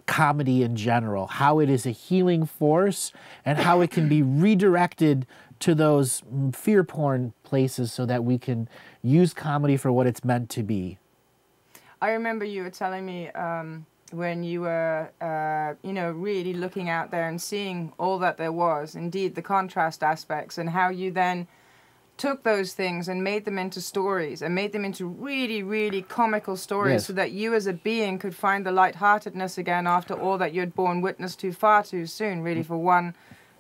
comedy in general, how it is a healing force and how it can be redirected to those fear porn places so that we can use comedy for what it's meant to be. I remember you were telling me when you were, you know, really looking out there and seeing all that there was, indeed the contrast aspects, and how you then took those things and made them into stories and made them into really, really comical stories. Yes. So that you as a being could find the lightheartedness again after all that you'd borne witness to far too soon, really, for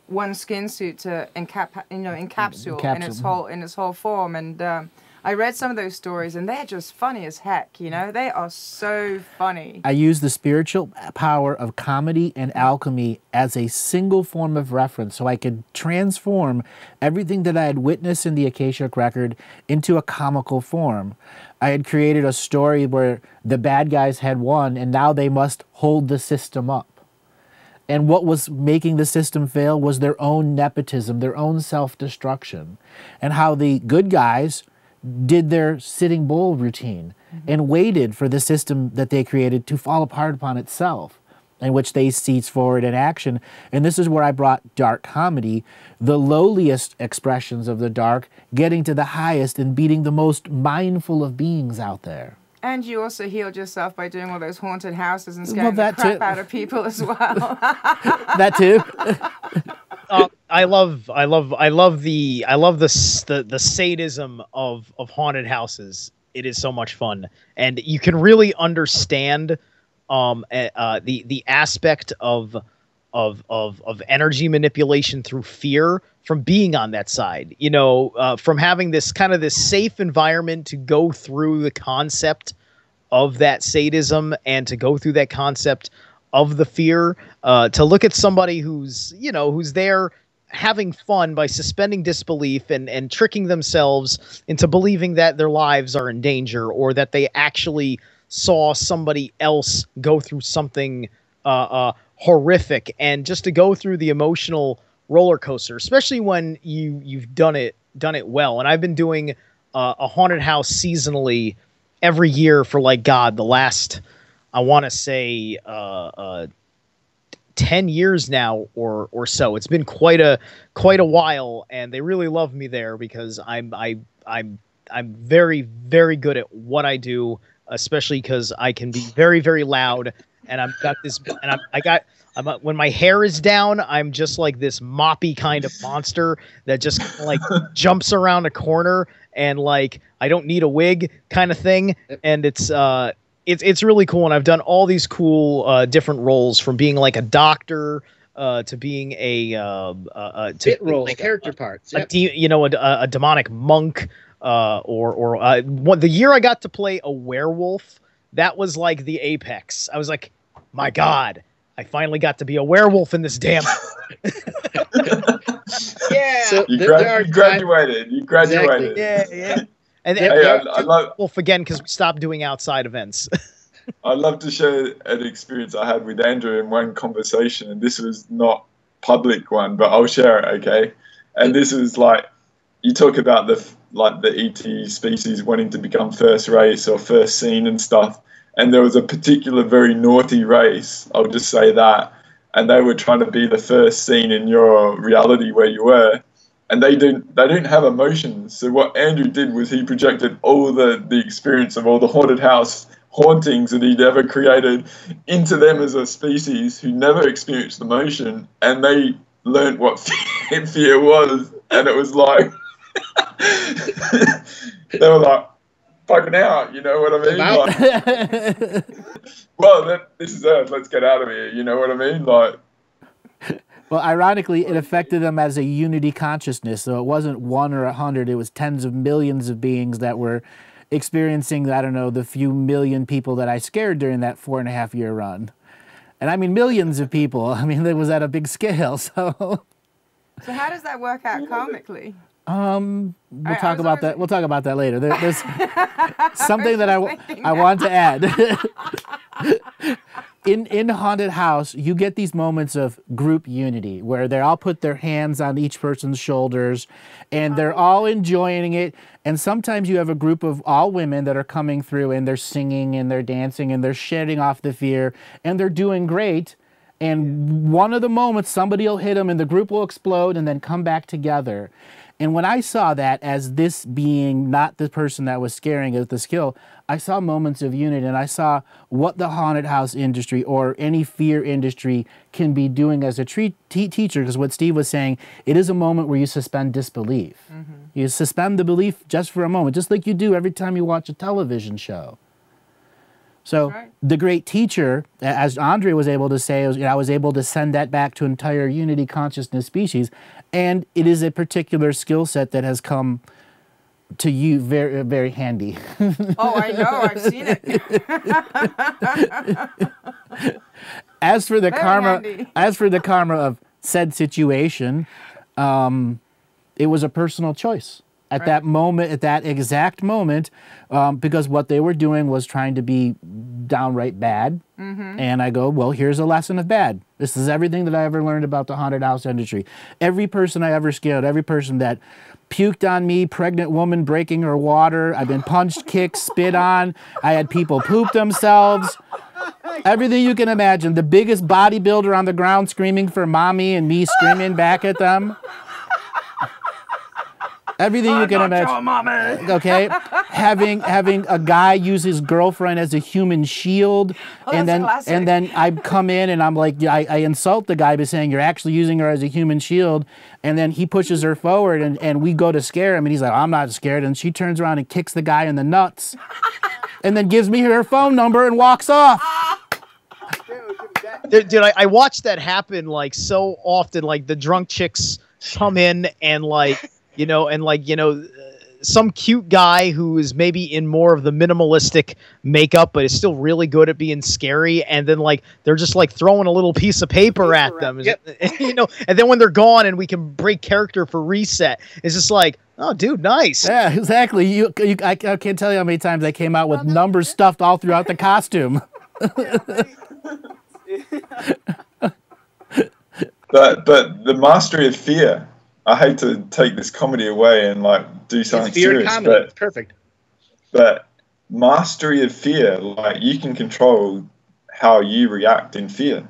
one skin suit to encapsule in its whole form. And I read some of those stories, and they're just funny as heck, you know? They are so funny. I use the spiritual power of comedy and alchemy as a single form of reference so I could transform everything that I had witnessed in the Akashic Record into a comical form. I had created a story where the bad guys had won, and now they must hold the system up. And what was making the system fail was their own nepotism, their own self-destruction, and how the good guys did their sitting bull routine and waited for the system that they created to fall apart upon itself, in which they seized forward in action. And this is where I brought dark comedy, the lowliest expressions of the dark, getting to the highest and beating the most mindful of beings out there. And you also healed yourself by doing all those haunted houses and scaring the crap out of people as well. That too. I love the sadism of haunted houses. It is so much fun, and you can really understand the aspect of energy manipulation through fear from being on that side. You know, from having this safe environment to go through the concept of that sadism and to go through that concept of the fear, to look at somebody who's there having fun by suspending disbelief and tricking themselves into believing that their lives are in danger, or that they actually saw somebody else go through something horrific, and just to go through the emotional roller coaster, especially when you've done it well. And I've been doing a haunted house seasonally every year for the last, I want to say 10 years now or so. It's been quite a while, and they really love me there because I'm very, very good at what I do, especially because I can be very, very loud, and I've got this, and when my hair is down, I'm just like this moppy kind of monster that just jumps around a corner, and I don't need a wig kind of thing, and it's really cool. And I've done all these cool different roles, from being like a doctor to being a bit roles, character parts. Yep. A demonic monk, the year I got to play a werewolf, that was like the apex. I was like, my God, I finally got to be a werewolf in this damn. Yeah, so you graduated. You graduated. Exactly. Yeah. And I love wolf again because we stopped doing outside events. I'd love to share an experience I had with Andrew in one conversation, and this was not public one, but I'll share it, okay? And this was you talk about the ET species wanting to become first race or first seen and stuff, and there was a particular very naughty race, I'll just say that, and they were trying to be the first seen in your reality where you were. and they didn't have emotions. So what Andrew did was he projected all the experience of all the haunted house hauntings that he'd ever created into them as a species who never experienced emotion, and they learned what fear was, and it was like they were like fucking out, you know what I mean? Like, well, this is Earth, let's get out of here, you know what I mean? Like, well, ironically, it affected them as a unity consciousness. So it wasn't 1 or 100, it was tens of millions of beings that were experiencing, I don't know, the few million people that I scared during that 4.5-year run. And I mean millions of people. I mean, it was at a big scale, so. So how does that work out karmically? We'll talk about that. We'll talk about that later. There's something that I want to add. In Haunted House, you get these moments of group unity where they all put their hands on each person's shoulders and they're all enjoying it. And sometimes you have a group of all women that are coming through and they're singing and they're dancing and they're shedding off the fear and they're doing great. And one of the moments somebody will hit them and the group will explode and then come back together. And when I saw that as this being not the person that was scaring as the skill, I saw moments of unity, and I saw what the haunted house industry or any fear industry can be doing as a teacher, because what Steve was saying, it is a moment where you suspend disbelief. Mm-hmm. You suspend the belief just for a moment, just like you do every time you watch a television show. So right. The great teacher, as Andre was able to say, I was able to send that back to entire unity consciousness species, and it is a particular skill set that has come to you very, very handy. Oh, I know, I've seen it. As for the karma of said situation, it was a personal choice. At that moment, at that exact moment, because what they were doing was trying to be downright bad. Mm-hmm. And I go, well, here's a lesson of bad. This is everything that I ever learned about the haunted house industry. Every person I ever scared, every person that puked on me, pregnant woman breaking her water, I've been punched, kicked, spit on. I had people poop themselves. Everything you can imagine. The biggest bodybuilder on the ground screaming for mommy and me screaming back at them. Everything you can imagine. Okay, having a guy use his girlfriend as a human shield, and then I come in and I'm like, I insult the guy by saying you're actually using her as a human shield, and then he pushes her forward and we go to scare him and he's like, I'm not scared, and she turns around and kicks the guy in the nuts, and then gives me her phone number and walks off. Dude, I watched that happen like so often. Like the drunk chicks come in and like. Some cute guy who is maybe in more of the minimalistic makeup, but is still really good at being scary. And then like they're just like throwing a little piece of paper at them, yep. And then when they're gone and we can break character for reset, it's just like, oh, dude, nice. Yeah, exactly. I can't tell you how many times I came out with numbers stuffed all throughout the costume. But the mastery of fear. I hate to take this comedy away and like do something serious, comedy. But it's perfect. But mastery of fear, like you can control how you react in fear.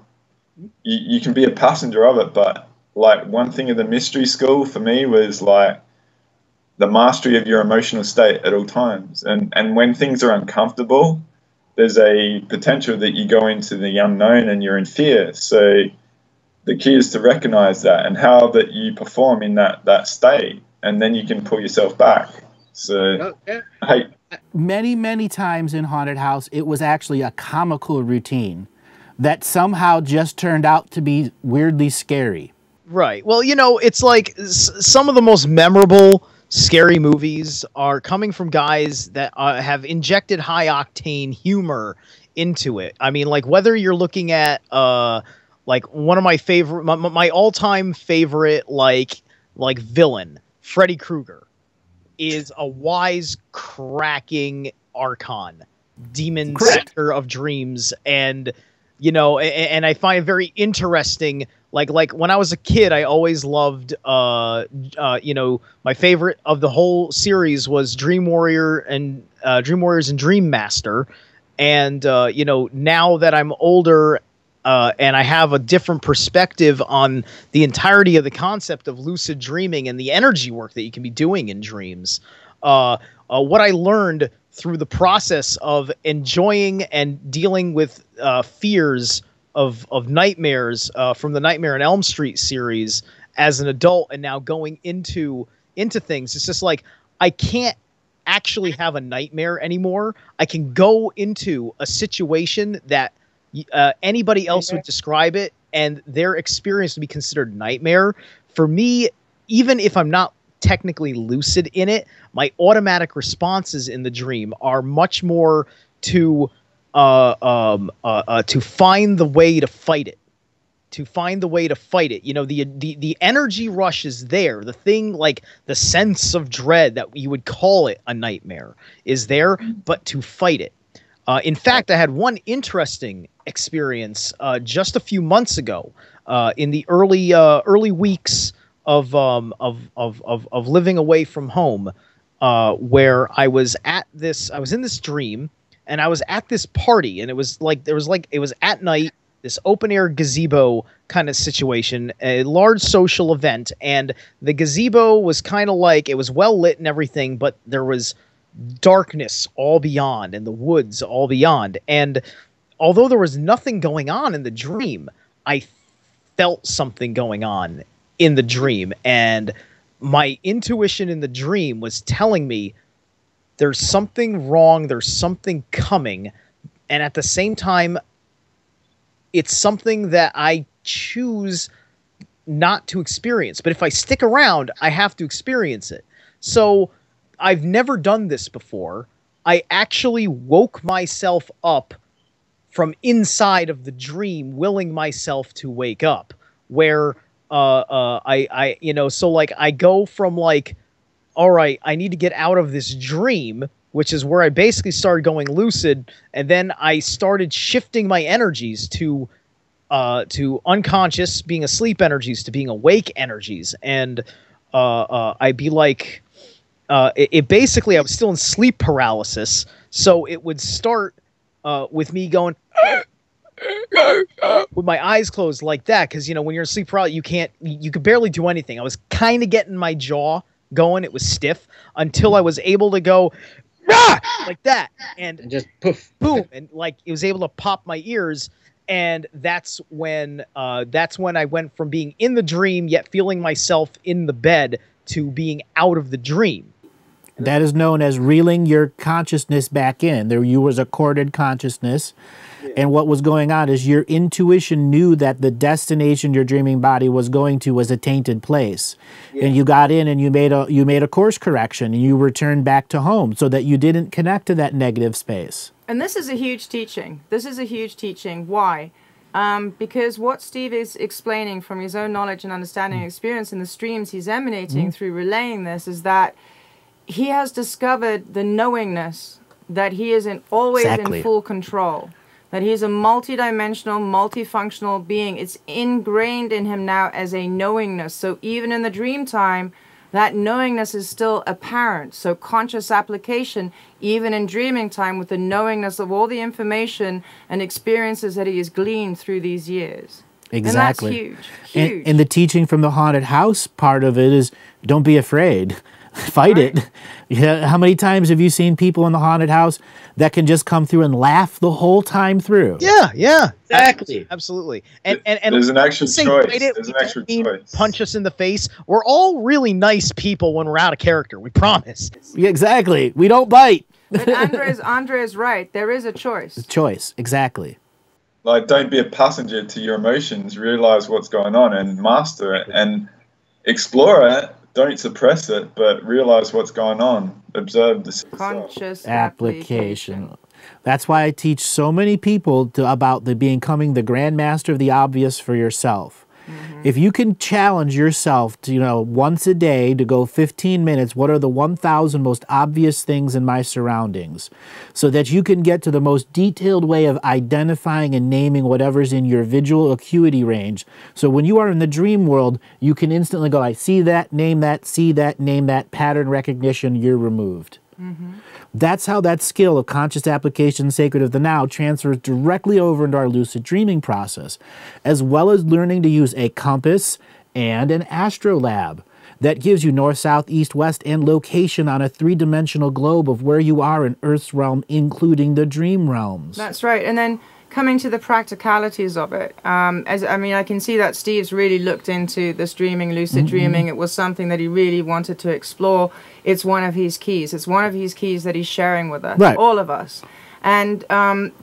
You can be a passenger of it, but like one thing of the mystery school for me was like the mastery of your emotional state at all times. And when things are uncomfortable, there's a potential that you go into the unknown and you're in fear. So the key is to recognize that and how that you perform in that state, and then you can pull yourself back. So, many times in Haunted House, it was actually a comical routine that somehow just turned out to be weirdly scary. Right. Well, it's like some of the most memorable scary movies are coming from guys that have injected high-octane humor into it. I mean, like whether you're looking at like one of my favorite, my all-time favorite, like villain, Freddy Krueger, is a wise, cracking archon, demon seeker of dreams, and and I find it very interesting. Like when I was a kid, I always loved, my favorite of the whole series was Dream Warriors and Dream Master, and now that I'm older. and I have a different perspective on the entirety of the concept of lucid dreaming and the energy work that you can be doing in dreams. What I learned through the process of enjoying and dealing with fears of nightmares from the Nightmare on Elm Street series as an adult, and now going into things, it's just like I can't actually have a nightmare anymore. I can go into a situation that anybody else would describe it, and their experience would be considered nightmare. For me, even if I'm not technically lucid in it, my automatic responses in the dream are much more to find the way to fight it. To find the way to fight it. You know, the energy rush is there. The thing, like the sense of dread that you would call it a nightmare, is there, but to fight it. In fact, I had one interesting experience just a few months ago in the early weeks of living away from home, where I was in this dream, and I was at this party, and it was at night, this open air gazebo kind of situation, a large social event, and the gazebo was kind of like, it was well lit and everything, but there was darkness all beyond, and the woods all beyond. And although there was nothing going on in the dream, I felt something going on in the dream, and my intuition in the dream was telling me there's something wrong, there's something coming, and at the same time, it's something that I choose not to experience. But if I stick around, I have to experience it. So I've never done this before. I actually woke myself up from inside of the dream, willing myself to wake up, where I so like I go from like, all right, I need to get out of this dream, which is where I basically started going lucid, and then I started shifting my energies to unconscious, being asleep energies, to being awake energies, and I'd be like, it basically, I was still in sleep paralysis, so it would start with me going with my eyes closed like that, because when you're in sleep paralysis, you could barely do anything. I was kind of getting my jaw going; it was stiff until I was able to go like that, and just poof, boom, and like it was able to pop my ears, and that's when I went from being in the dream yet feeling myself in the bed to being out of the dream. That is known as reeling your consciousness back in. There you was a corded consciousness, and what was going on is your intuition knew that the destination your dreaming body was going to was a tainted place. And you got in and you made a course correction, and you returned back to home so that you didn't connect to that negative space. And this is a huge teaching. This is a huge teaching. Why? Because what Steve is explaining from his own knowledge and understanding and experience in the streams he's emanating through relaying this is that he has discovered the knowingness that he is always in full control. That he is a multidimensional, multifunctional being. It's ingrained in him now as a knowingness. So even in the dream time, that knowingness is still apparent. So conscious application, even in dreaming time, with the knowingness of all the information and experiences that he has gleaned through these years. Exactly. And that's huge. Huge. And the teaching from the haunted house part of it is, don't be afraid. Fight it. Yeah, how many times have you seen people in the haunted house that can just come through and laugh the whole time through? Yeah. Exactly. Absolutely. And there's an actual choice. There's an actual choice. Punch us in the face. We're all really nice people when we're out of character. We promise. Yeah, exactly. We don't bite. But Andre is right. There is a choice. Choice. Exactly. Like, don't be a passenger to your emotions. Realize what's going on and master it and explore it. Don't suppress it, but realize what's going on. Observe the conscious application. That's why I teach so many people about becoming the grandmaster of the obvious for yourself. If you can challenge yourself to, once a day to go 15 minutes, what are the 1,000 most obvious things in my surroundings? So that you can get to the most detailed way of identifying and naming whatever's in your visual acuity range. So when you are in the dream world, you can instantly go, I see that, see that, name that, pattern recognition, you're removed. That's how that skill of conscious application sacred of the now transfers directly over into our lucid dreaming process, as well as learning to use a compass and an astrolabe that gives you north, south, east, west, and location on a three-dimensional globe of where you are in Earth's realm, including the dream realms. That's right. And then coming to the practicalities of it, I can see that Steve's really looked into this dreaming, lucid dreaming. It was something that he really wanted to explore. It's one of his keys. It's one of his keys that he's sharing with us, all of us. And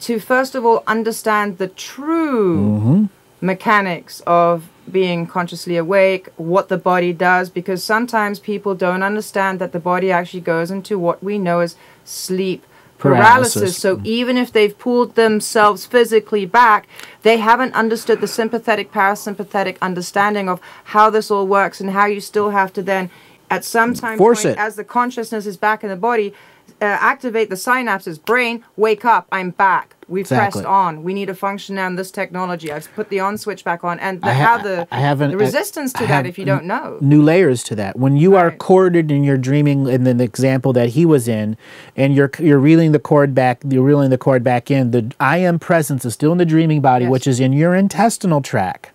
to first of all understand the true mechanics of being consciously awake, what the body does, because sometimes people don't understand that the body actually goes into what we know as sleep paralysis. So even if they've pulled themselves physically back, they haven't understood the sympathetic, parasympathetic understanding of how this all works, and how you still have to then, at some time point, as the consciousness is back in the body, activate the synapses. Brain, wake up, I'm back. We've pressed on. We need to function on this technology. I've put the on switch back on. And the resistance to that, if you don't know. New layers to that. When you are corded and you're dreaming, in the example that he was in, and you're reeling the cord back, in, the I am presence is still in the dreaming body, which is in your intestinal tract.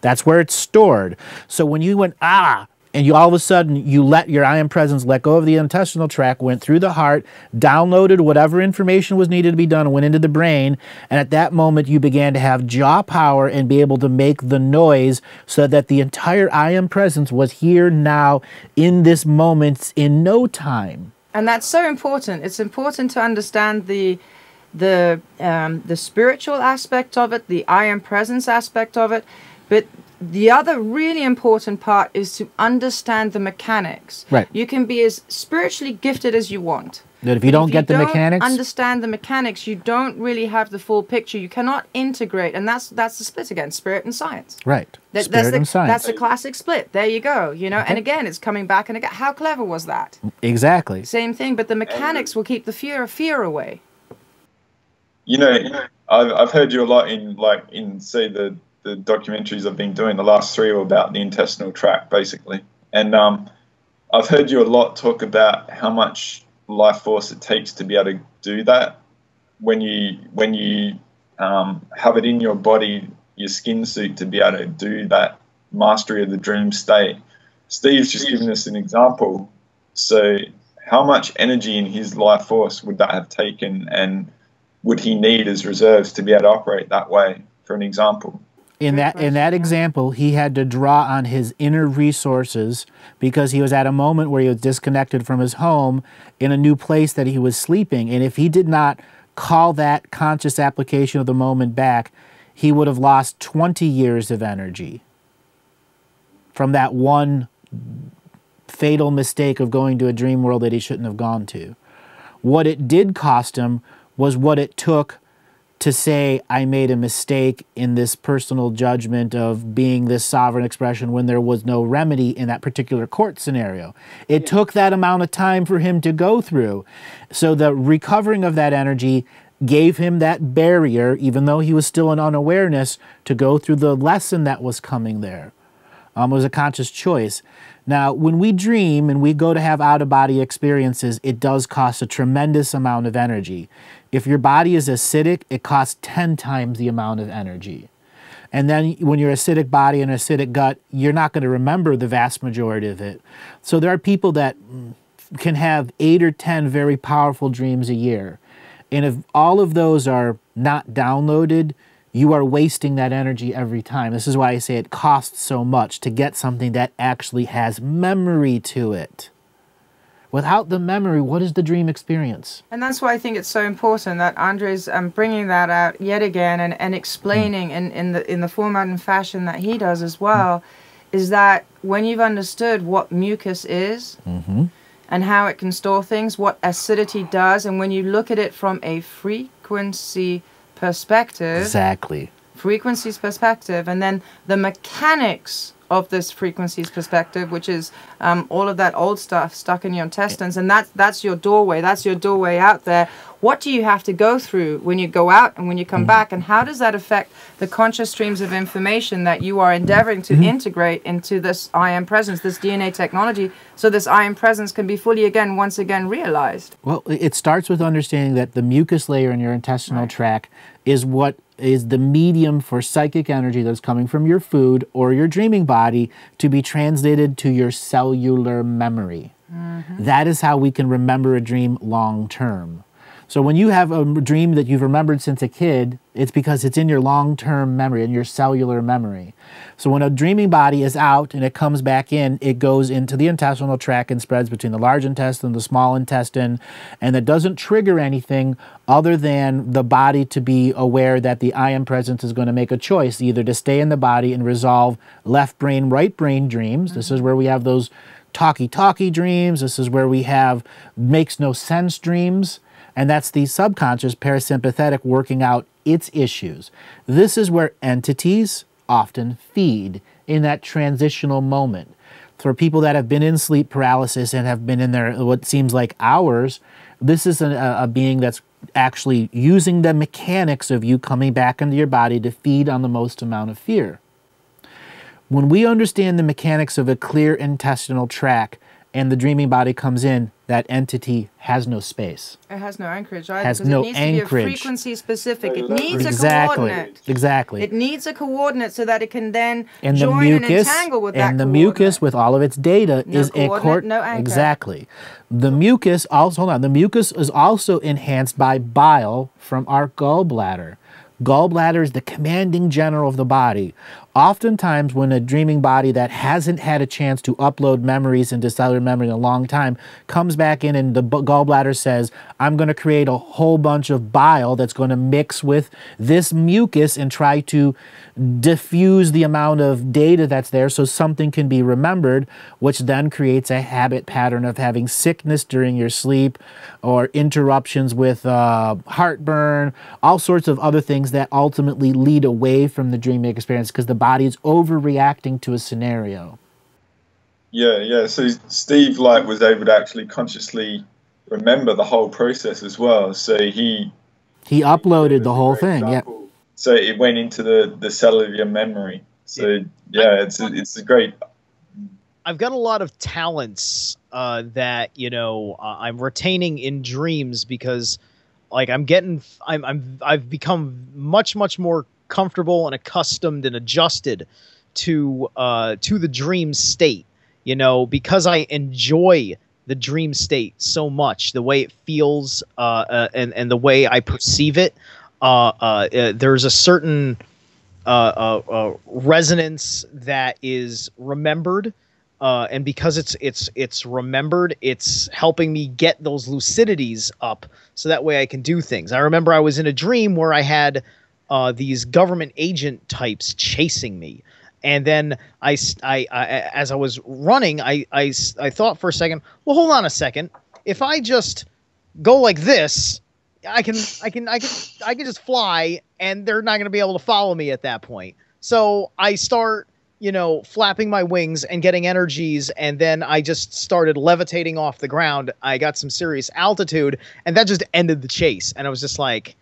That's where it's stored. So when you went, and you all of a sudden, you let your I am presence let go of the intestinal tract, went through the heart, downloaded whatever information was needed to be done, and went into the brain. And at that moment, you began to have jaw power and be able to make the noise so that the entire I am presence was here now in this moment in no time. And that's so important. It's important to understand the spiritual aspect of it, the I am presence aspect of it, but the other really important part is to understand the mechanics. Right. You can be as spiritually gifted as you want. That if you don't get the mechanics, understand the mechanics, you don't really have the full picture. You cannot integrate, and that's the split again: spirit and science. Right. Spirit and science. That's the classic split. There you go. You know, and again, it's coming back and again. How clever was that? Exactly. Same thing, but the mechanics will keep the fear away. You know, I've heard you a lot in say the documentaries I've been doing. The last 3 were about the intestinal tract, basically. And I've heard you a lot talk about how much life force it takes to be able to do that. When you have it in your body, your skin suit, to be able to do that mastery of the dream state. Steve's just given us an example. So how much energy in his life force would that have taken, and would he need as reserves to be able to operate that way, for an example? In that example, he had to draw on his inner resources because he was at a moment where he was disconnected from his home in a new place that he was sleeping. And if he did not call that conscious application of the moment back, he would have lost 20 years of energy from that one fatal mistake of going to a dream world that he shouldn't have gone to. What it did cost him was what it took to say, I made a mistake in this personal judgment of being this sovereign expression when there was no remedy in that particular court scenario. It took that amount of time for him to go through. So the recovering of that energy gave him that barrier, even though he was still in unawareness, to go through the lesson that was coming there. It was a conscious choice. Now, when we dream and we go to have out-of-body experiences, it does cost a tremendous amount of energy. If your body is acidic, it costs 10 times the amount of energy. And then when you're acidic body and acidic gut, you're not going to remember the vast majority of it. So there are people that can have 8 or 10 very powerful dreams a year. And if all of those are not downloaded, you are wasting that energy every time. This is why I say it costs so much to get something that actually has memory to it. Without the memory, what is the dream experience? And that's why I think it's so important that Andre's bringing that out yet again and explaining in the format and fashion that he does as well, is that when you've understood what mucus is and how it can store things, what acidity does, and when you look at it from a frequency perspective, exactly, frequency's perspective, and then the mechanics of this frequencies perspective, which is all of that old stuff stuck in your intestines, and that's your doorway. That's your doorway out there. What do you have to go through when you go out and when you come back, and how does that affect the conscious streams of information that you are endeavoring to integrate into this I am presence, this DNA technology, so this I am presence can be fully once again realized? Well, it starts with understanding that the mucus layer in your intestinal tract is what is the medium for psychic energy that's coming from your food or your dreaming body to be translated to your cellular memory. That is how we can remember a dream long term. So when you have a dream that you've remembered since a kid, it's because it's in your long-term memory, in your cellular memory. So when a dreaming body is out and it comes back in, it goes into the intestinal tract and spreads between the large intestine and the small intestine, and it doesn't trigger anything other than the body to be aware that the I am presence is going to make a choice, either to stay in the body and resolve left brain, right brain dreams. This is where we have those talky dreams. This is where we have makes no sense dreams. And that's the subconscious parasympathetic working out its issues. This is where entities often feed in that transitional moment. For people that have been in sleep paralysis and have been in there what seems like hours, this is a being that's actually using the mechanics of you coming back into your body to feed on the most amount of fear. When we understand the mechanics of a clear intestinal tract and the dreaming body comes in, that entity has no space. It has no anchorage, right? Has because no it needs anchorage. To be a frequency specific. It needs a coordinate. Exactly. It needs a coordinate so that it can then and join the mucus, and entangle with that and the coordinate. mucus with all of its data No is a coordinate, no anchor. Exactly. The mucus also, hold on, the mucus is also enhanced by bile from our gallbladder. Gallbladder is the commanding general of the body. Oftentimes when a dreaming body that hasn't had a chance to upload memories into cellular memory in a long time comes back in and the gallbladder says, I'm going to create a whole bunch of bile that's going to mix with this mucus and try to diffuse the amount of data that's there so something can be remembered, which then creates a habit pattern of having sickness during your sleep or interruptions with heartburn, all sorts of other things that ultimately lead away from the dreaming experience because the body is overreacting to a scenario. Yeah. So Steve was able to actually consciously remember the whole process as well. So he uploaded the whole thing. Yeah. So it went into the cellular memory. So yeah, it's a great. I've got a lot of talents that I'm retaining in dreams because, I've become much more comfortable and accustomed and adjusted to the dream state. Because I enjoy the dream state so much, the way it feels and the way I perceive it. There's a certain resonance that is remembered, and because it's remembered, it's helping me get those lucidities up, so that way I can do things. I remember I was in a dream where I had these government agent types chasing me, and then as I was running, I thought for a second, well, hold on a second, if I just go like this, I can just fly, and they're not going to be able to follow me at that point. So I start, flapping my wings and getting energies, and then I just started levitating off the ground. I got some serious altitude, and that just ended the chase. And I was just like,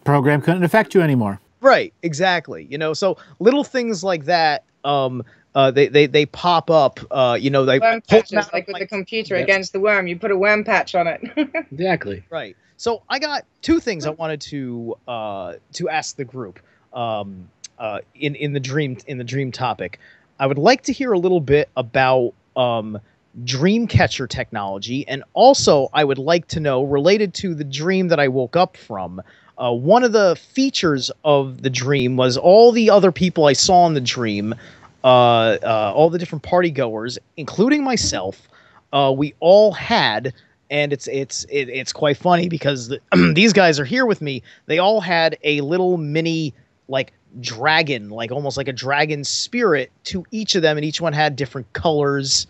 program couldn't affect you anymore. Right, exactly. So little things like that, they pop up. They worm patches, like with the computer against the worm, you put a worm patch on it. Exactly. Right. So I got two things I wanted to ask the group in the dream topic. I would like to hear a little bit about dream catcher technology, and also I would like to know, related to the dream that I woke up from, one of the features of the dream was all the other people I saw in the dream, all the different party goers, including myself. We all had. And it's quite funny because these guys are here with me. They all had a little mini dragon, almost like a dragon spirit to each of them, and each one had different colors.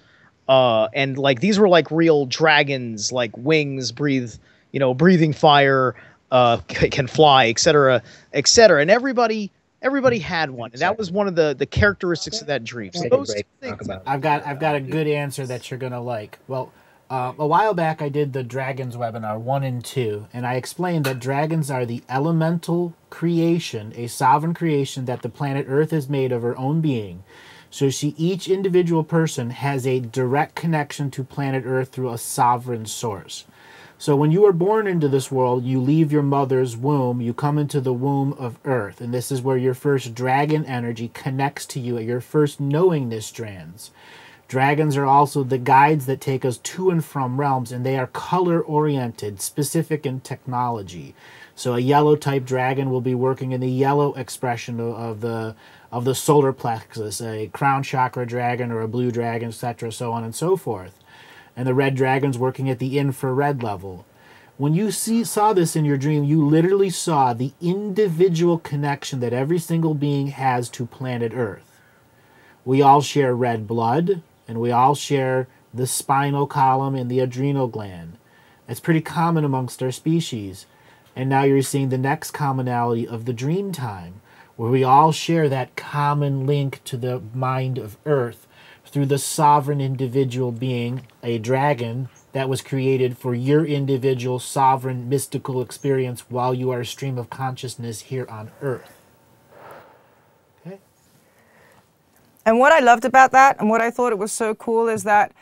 And these were real dragons, wings, breathing fire, can fly, etc., etc. And everybody everybody had one, and that was one of the characteristics of that dream. So Take a those break, two talk things. about it. I've got a good answer that you're gonna like. Well, a while back I did the dragons webinar 1 and 2, and I explained that dragons are the elemental creation, a sovereign creation that the planet Earth is made of her own being. So each individual person has a direct connection to planet Earth through a sovereign source. So when you are born into this world, you leave your mother's womb, you come into the womb of Earth, and this is where your first dragon energy connects to you at your first knowingness strands. Dragons are also the guides that take us to and from realms, and they are color-oriented, specific in technology. So a yellow-type dragon will be working in the yellow expression of the solar plexus, a crown chakra dragon or a blue dragon, etc., so on and so forth. And the red dragon's working at the infrared level. When you saw this in your dream, you literally saw the individual connection that every single being has to planet Earth. We all share red blood, and we all share the spinal column and the adrenal gland. It's pretty common amongst our species. And now you're seeing the next commonality of the dream time, where we all share that common link to the mind of Earth through the sovereign individual being, a dragon, that was created for your individual sovereign mystical experience while you are a stream of consciousness here on Earth. Okay? And what I loved about that, and what I thought it was so cool, is that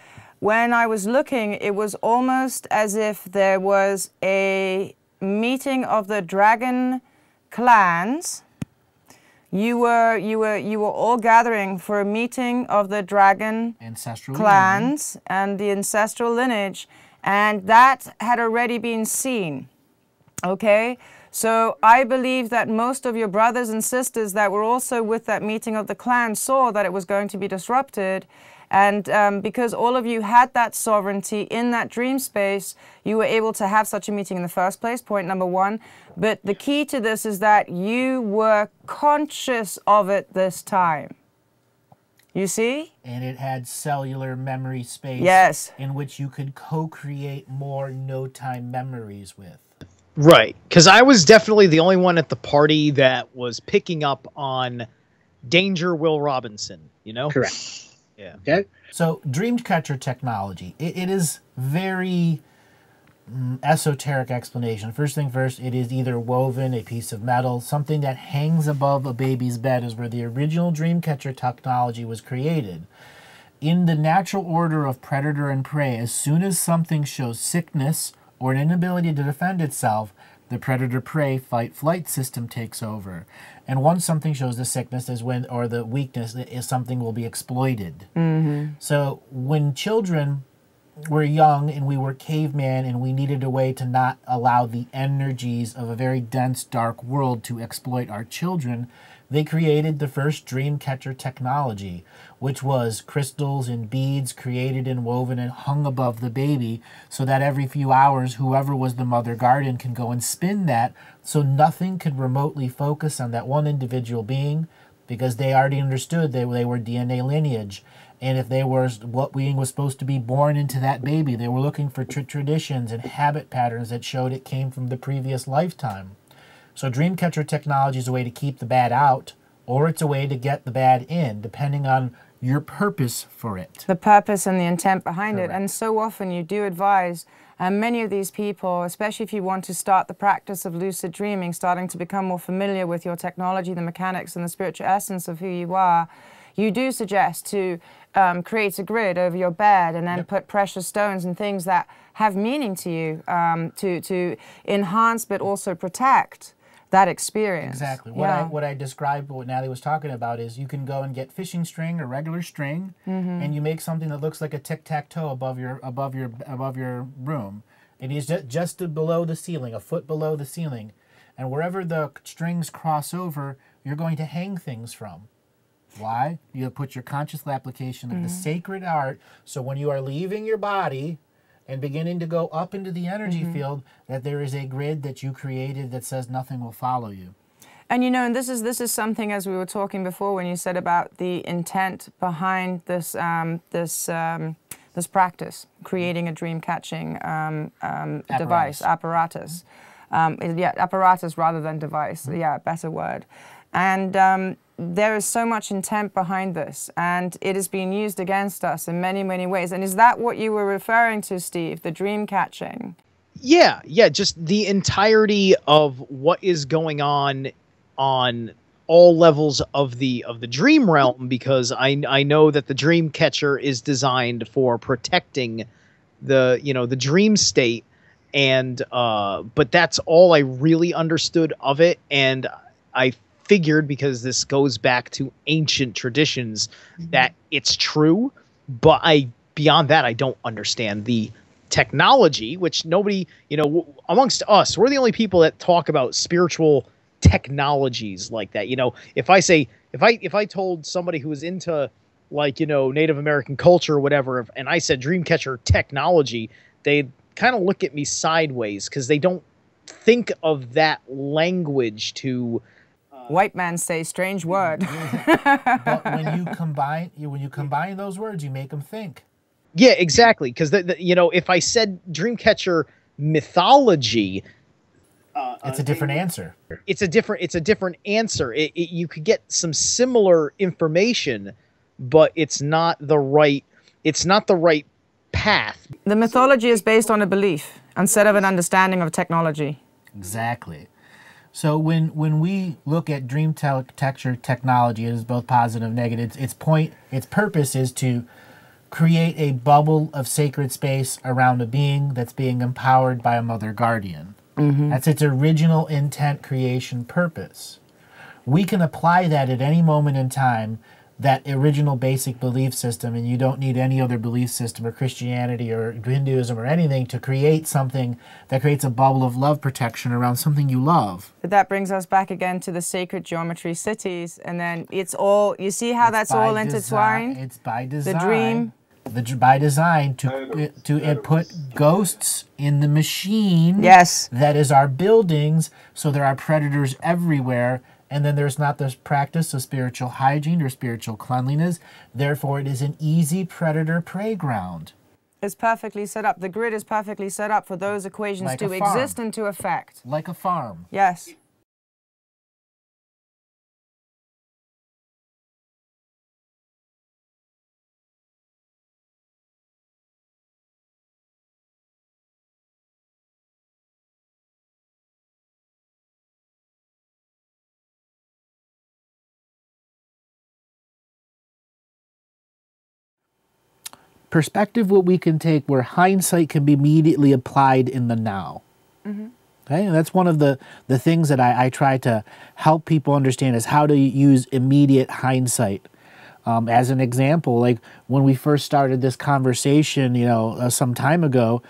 when I was looking, it was almost as if there was a meeting of the dragon clans. You were all gathering for a meeting of the dragon Ancestral clans lineage. and the ancestral lineage, and that had already been seen. Okay, so I believe that most of your brothers and sisters that were also with that meeting of the clan saw that it was going to be disrupted. And because all of you had that sovereignty in that dream space, you were able to have such a meeting in the first place, point number one. But the key to this is that you were conscious of it this time. You see? And it had cellular memory space, Yes. in which you could co-create more no-time memories with. Right, because I was definitely the only one at the party that was picking up on Danger Will Robinson, you know? Correct. Yeah. Okay. So Dreamcatcher technology, it is very esoteric explanation. First thing first, it is either woven, a piece of metal, something that hangs above a baby's bed is where the original Dreamcatcher technology was created. In the natural order of predator and prey, as soon as something shows sickness or an inability to defend itself, the predator-prey fight-flight system takes over. And once something shows the sickness is when, or the weakness, is something will be exploited. Mm-hmm. So when children were young and we were caveman and we needed a way to not allow the energies of a very dense, dark world to exploit our children, they created the first Dreamcatcher technology, which was crystals and beads created and woven and hung above the baby so that every few hours, whoever was the mother guardian can go and spin that so nothing could remotely focus on that one individual being because they already understood they were DNA lineage. And if they were what being was supposed to be born into that baby, they were looking for traditions and habit patterns that showed it came from the previous lifetime. So Dreamcatcher technology is a way to keep the bad out, or it's a way to get the bad in, depending on your purpose for it. The purpose and the intent behind Correct. it. And so often you do advise many of these people, especially if you want to start the practice of lucid dreaming, starting to become more familiar with your technology, the mechanics and the spiritual essence of who you are, you do suggest to create a grid over your bed and then put precious stones and things that have meaning to you to enhance but also protect that experience. Exactly. Yeah. What I described, what Natalie was talking about, is you can go and get fishing string or regular string, and you make something that looks like a tic-tac-toe above your room. It is just below the ceiling, a foot below the ceiling, and wherever the strings cross over, you're going to hang things from. Why? You put your conscious application of the sacred art, so when you are leaving your body and beginning to go up into the energy field, that there is a grid that you created that says nothing will follow you. And you know, and this is something, as we were talking before, when you said about the intent behind this this practice, creating a dream catching device, apparatus. Apparatus rather than device. Yeah, better word. And there is so much intent behind this, and it is being used against us in many, many ways. And is that what you were referring to, Steve, the dream catching? Yeah, just the entirety of what is going on all levels of the dream realm, because I know that the dream catcher is designed for protecting the dream state, and but that's all I really understood of it. And I figured, because this goes back to ancient traditions, that it's true, but beyond that I don't understand the technology, which nobody, amongst us, we're the only people that talk about spiritual technologies like that. If I told somebody who was into, like, Native American culture or whatever, and I said Dreamcatcher technology, they'd kind of look at me sideways, because they don't think of that language to white man say strange word. But when you combine those words, you make them think. Yeah, exactly. Because if I said Dreamcatcher mythology, it's a different answer. It's a different answer. You could get some similar information, but it's not the right path. The mythology is based on a belief instead of an understanding of technology. Exactly. So when we look at Dreamcatcher technology, it is both positive and negative. Its purpose is to create a bubble of sacred space around a being that's being empowered by a mother guardian. Mm-hmm. That's its original intent, creation, purpose. We can apply that at any moment in time, that original basic belief system, and you don't need any other belief system or Christianity or Hinduism or anything to create something that creates a bubble of love protection around something you love. But that brings us back again to the sacred geometry cities, and then it's all, you see how that's all intertwined? It's by design. The dream. By design to put ghosts in the machine. Yes. That is our buildings, so there are predators everywhere. And then there's not this practice of spiritual hygiene or spiritual cleanliness. Therefore, it is an easy predator-prey ground. It's perfectly set up. The grid is perfectly set up for those equations like to exist and to affect. Like a farm. Yes. Perspective, what we can take where hindsight can be immediately applied in the now. Mm-hmm. Okay, and that's one of the things that I try to help people understand, is how to use immediate hindsight. As an example, like when we first started this conversation, some time ago,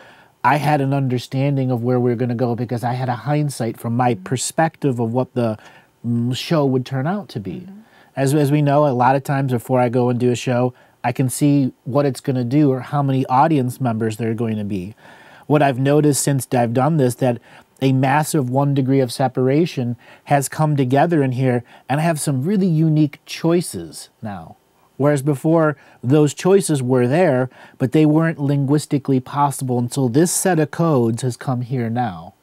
I had an understanding of where we were going to go because I had a hindsight from my perspective of what the show would turn out to be. Mm-hmm. As we know, a lot of times before I go and do a show, I can see what it's going to do or how many audience members there are going to be. What I've noticed since I've done this, that a massive 1 degree of separation has come together in here, and I have some really unique choices now. Whereas before, those choices were there, but they weren't linguistically possible until this set of codes has come here now.